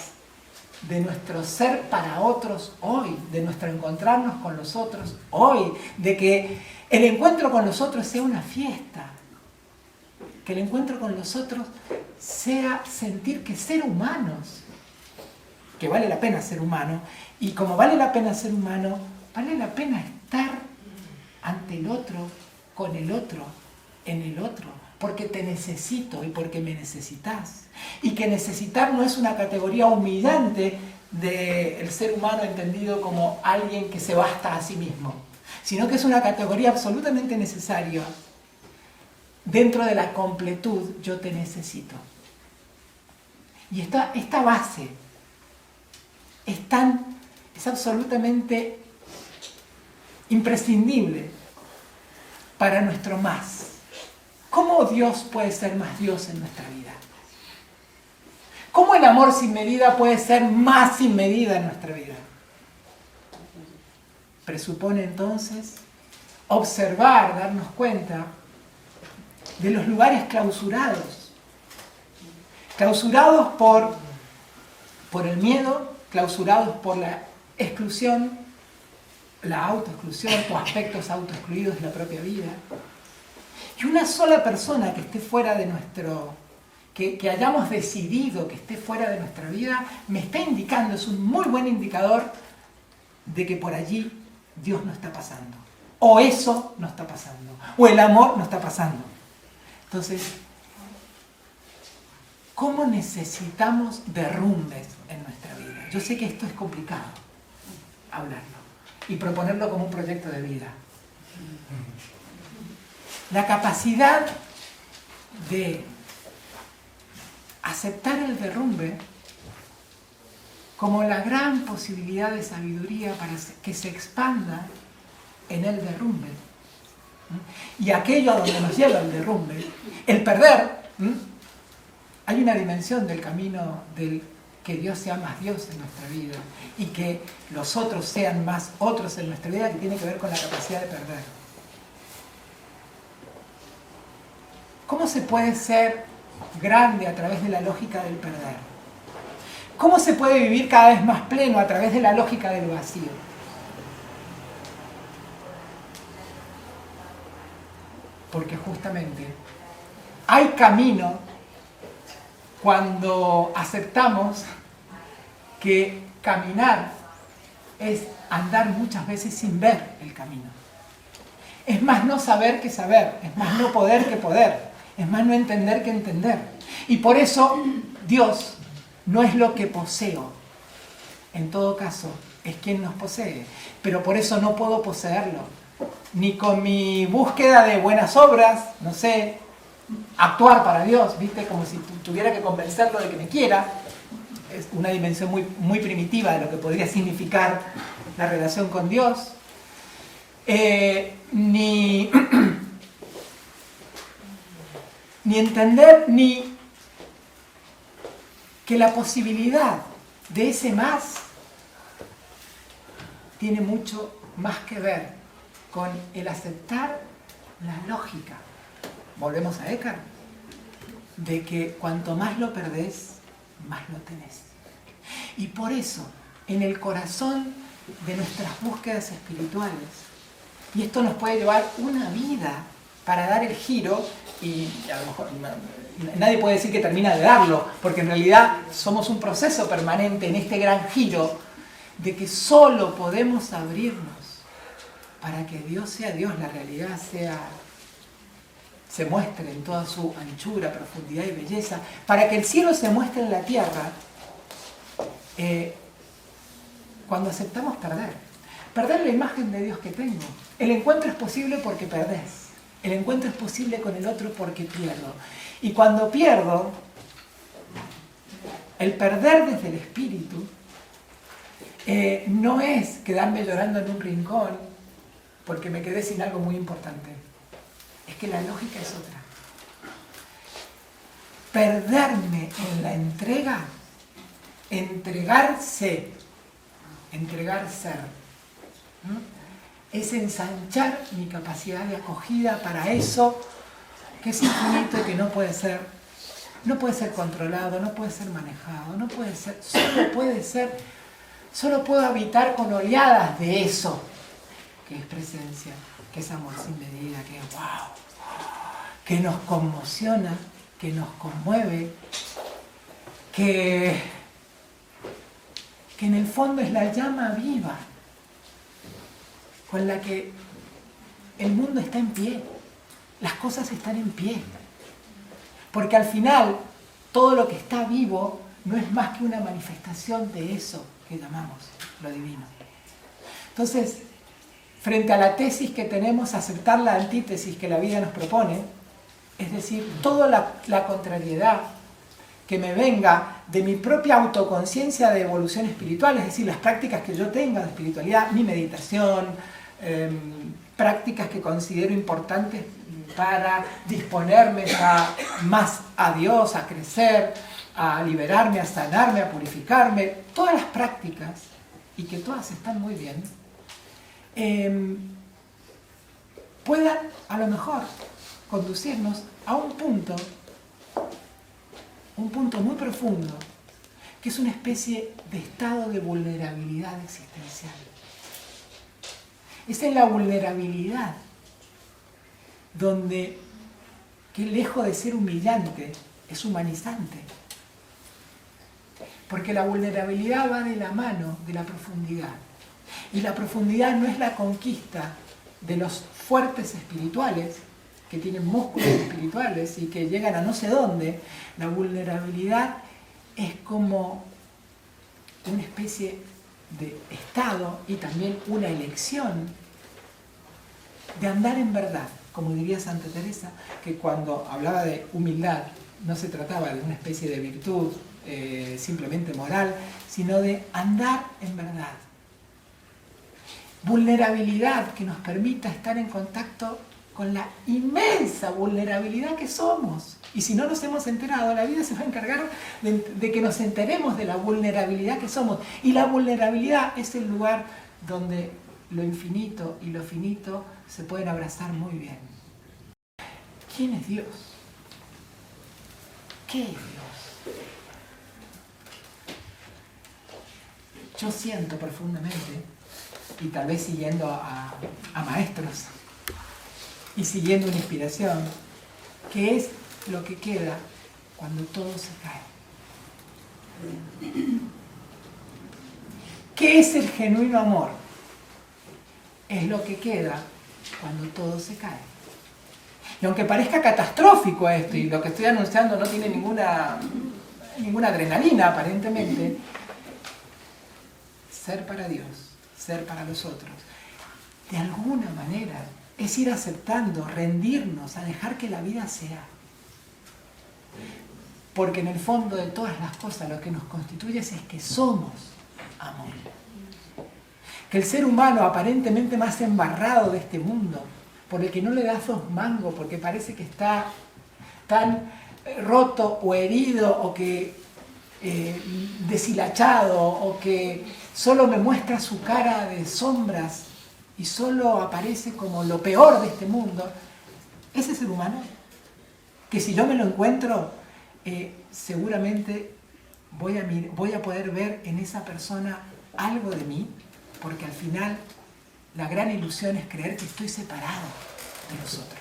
de nuestro ser para otros hoy, de nuestro encontrarnos con los otros hoy, de que el encuentro con los otros sea una fiesta, que el encuentro con los otros sea sentir que ser humanos, que vale la pena ser humano, y como vale la pena ser humano, vale la pena estar ante el otro, con el otro, en el otro, porque te necesito y porque me necesitas. Y que necesitar no es una categoría humillante del ser humano entendido como alguien que se basta a sí mismo, sino que es una categoría absolutamente necesaria. Dentro de la completud, yo te necesito. Y esta base es absolutamente imprescindible para nuestro más. ¿Cómo Dios puede ser más Dios en nuestra vida? ¿Cómo el amor sin medida puede ser más sin medida en nuestra vida? Presupone entonces observar, darnos cuenta de los lugares clausurados. Clausurados por el miedo, clausurados por la exclusión, la autoexclusión o aspectos autoexcluidos de la propia vida. Y una sola persona que esté fuera de que hayamos decidido que esté fuera de nuestra vida, me está indicando, es un muy buen indicador de que por allí Dios no está pasando. O eso no está pasando. O el amor no está pasando. Entonces, ¿cómo necesitamos derrumbes en nuestra vida? Yo sé que esto es complicado, hablarlo, y proponerlo como un proyecto de vida. La capacidad de aceptar el derrumbe como la gran posibilidad de sabiduría para que se expanda en el derrumbe. Y aquello a donde nos lleva el derrumbe, el perder, hay una dimensión del camino del que Dios sea más Dios en nuestra vida y que los otros sean más otros en nuestra vida, que tiene que ver con la capacidad de perder. ¿Cómo se puede ser grande a través de la lógica del perder? ¿Cómo se puede vivir cada vez más pleno a través de la lógica del vacío? Porque justamente hay camino cuando aceptamos que caminar es andar muchas veces sin ver el camino. Es más no saber que saber, es más no poder que poder, es más no entender que entender. Y por eso Dios no es lo que poseo. En todo caso, es quien nos posee. Pero por eso no puedo poseerlo. Ni con mi búsqueda de buenas obras, no sé, actuar para Dios, ¿viste? Como si tuviera que convencerlo de que me quiera. Es una dimensión muy, muy primitiva de lo que podría significar la relación con Dios. Ni entender ni que la posibilidad de ese más tiene mucho más que ver con el aceptar la lógica. Volvemos a Eckhart, de que cuanto más lo perdés, más lo tenés. Y por eso, en el corazón de nuestras búsquedas espirituales, y esto nos puede llevar una vida para dar el giro, y a lo mejor nadie puede decir que termina de darlo, porque en realidad somos un proceso permanente en este gran giro de que solo podemos abrirnos para que Dios sea Dios, la realidad se muestre en toda su anchura, profundidad y belleza, para que el cielo se muestre en la tierra, cuando aceptamos perder la imagen de Dios que tengo. El encuentro es posible porque perdés. El encuentro es posible con el otro porque pierdo. Y cuando pierdo, el perder desde el espíritu no es quedarme llorando en un rincón porque me quedé sin algo muy importante. Es que la lógica es otra. Perderme en la entrega, entregarse, entregar ser, es ensanchar mi capacidad de acogida para eso que es infinito y que no puede ser controlado, no puede ser manejado, no puede ser, solo puedo habitar con oleadas de eso, que es presencia, que es amor sin medida, que es wow, que nos conmociona, que nos conmueve, que en el fondo es la llama viva con la que el mundo está en pie, las cosas están en pie. Porque al final, todo lo que está vivo no es más que una manifestación de eso que llamamos lo divino. Entonces, frente a la tesis que tenemos, aceptar la antítesis que la vida nos propone, es decir, toda la contrariedad que me venga de mi propia autoconciencia de evolución espiritual, es decir, las prácticas que yo tenga de espiritualidad, mi meditación, prácticas que considero importantes para disponerme más a Dios, a crecer, a liberarme, a sanarme, a purificarme, todas las prácticas, y que todas están muy bien, puedan a lo mejor conducirnos a un punto muy profundo, que es una especie de estado de vulnerabilidad existencial. Es en la vulnerabilidad donde, que lejos de ser humillante, es humanizante. Porque la vulnerabilidad va de la mano de la profundidad. Y la profundidad no es la conquista de los fuertes espirituales, que tienen músculos espirituales y que llegan a no sé dónde. La vulnerabilidad es como una especie de estado y también una elección de andar en verdad. Como diría Santa Teresa, que cuando hablaba de humildad no se trataba de una especie de virtud simplemente moral, sino de andar en verdad. Vulnerabilidad que nos permita estar en contacto con la inmensa vulnerabilidad que somos. Y si no nos hemos enterado, la vida se va a encargar de que nos enteremos de la vulnerabilidad que somos. Y la vulnerabilidad es el lugar donde lo infinito y lo finito se pueden abrazar muy bien. ¿Quién es Dios? ¿Qué es Dios? Yo siento profundamente, y tal vez siguiendo a maestros, y siguiendo una inspiración, que es lo que queda cuando todo se cae. ¿Qué es el genuino amor? Es lo que queda cuando todo se cae. Y aunque parezca catastrófico esto, y lo que estoy anunciando no tiene ninguna adrenalina aparentemente, ser para Dios, ser para los otros, de alguna manera es ir aceptando, rendirnos, a dejar que la vida sea. Porque en el fondo de todas las cosas lo que nos constituye es que somos amor. Que el ser humano aparentemente más embarrado de este mundo, por el que no le das dos mangos, porque parece que está tan roto o herido o que deshilachado, o que solo me muestra su cara de sombras y solo aparece como lo peor de este mundo, ese ser humano, que si yo me lo encuentro, seguramente voy a poder ver en esa persona algo de mí, porque al final la gran ilusión es creer que estoy separado de los otros.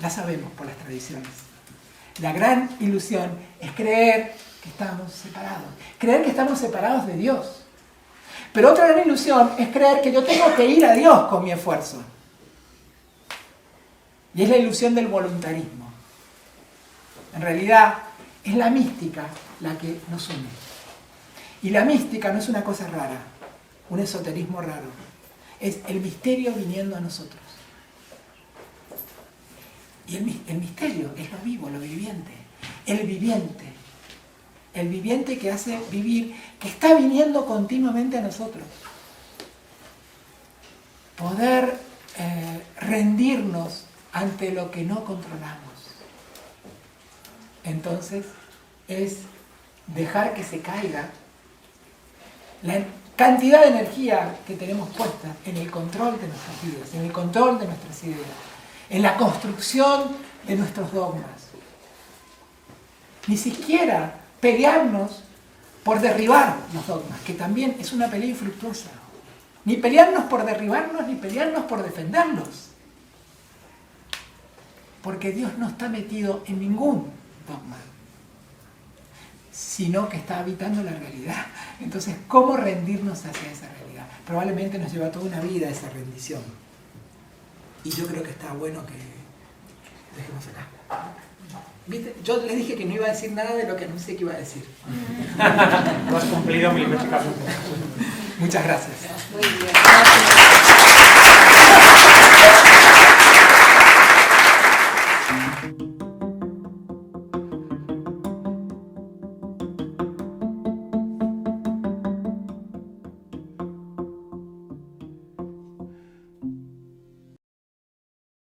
La sabemos por las tradiciones. La gran ilusión es creer que estamos separados. Creer que estamos separados de Dios. Pero otra gran ilusión es creer que yo tengo que ir a Dios con mi esfuerzo. Y es la ilusión del voluntarismo. En realidad es la mística la que nos une. Y la mística no es una cosa rara, un esoterismo raro. Es el misterio viniendo a nosotros. Y el misterio es lo vivo, lo viviente. El viviente que hace vivir, que está viniendo continuamente a nosotros. Poder rendirnos ante lo que no controlamos. Entonces es dejar que se caiga la cantidad de energía que tenemos puesta en el control de nuestras vidas, en el control de nuestras ideas, en la construcción de nuestros dogmas. Ni siquiera pelearnos por derribar los dogmas, que también es una pelea infructuosa. Ni pelearnos por derribarnos, ni pelearnos por defenderlos. Porque Dios no está metido en ningún dogma, sino que está habitando la realidad. Entonces, ¿cómo rendirnos hacia esa realidad? Probablemente nos lleva toda una vida esa rendición. Y yo creo que está bueno que dejemos acá. ¿Viste? Yo les dije que no iba a decir nada de lo que anuncié que iba a decir. Lo has cumplido milimétricamente. Muchas gracias. Muy bien.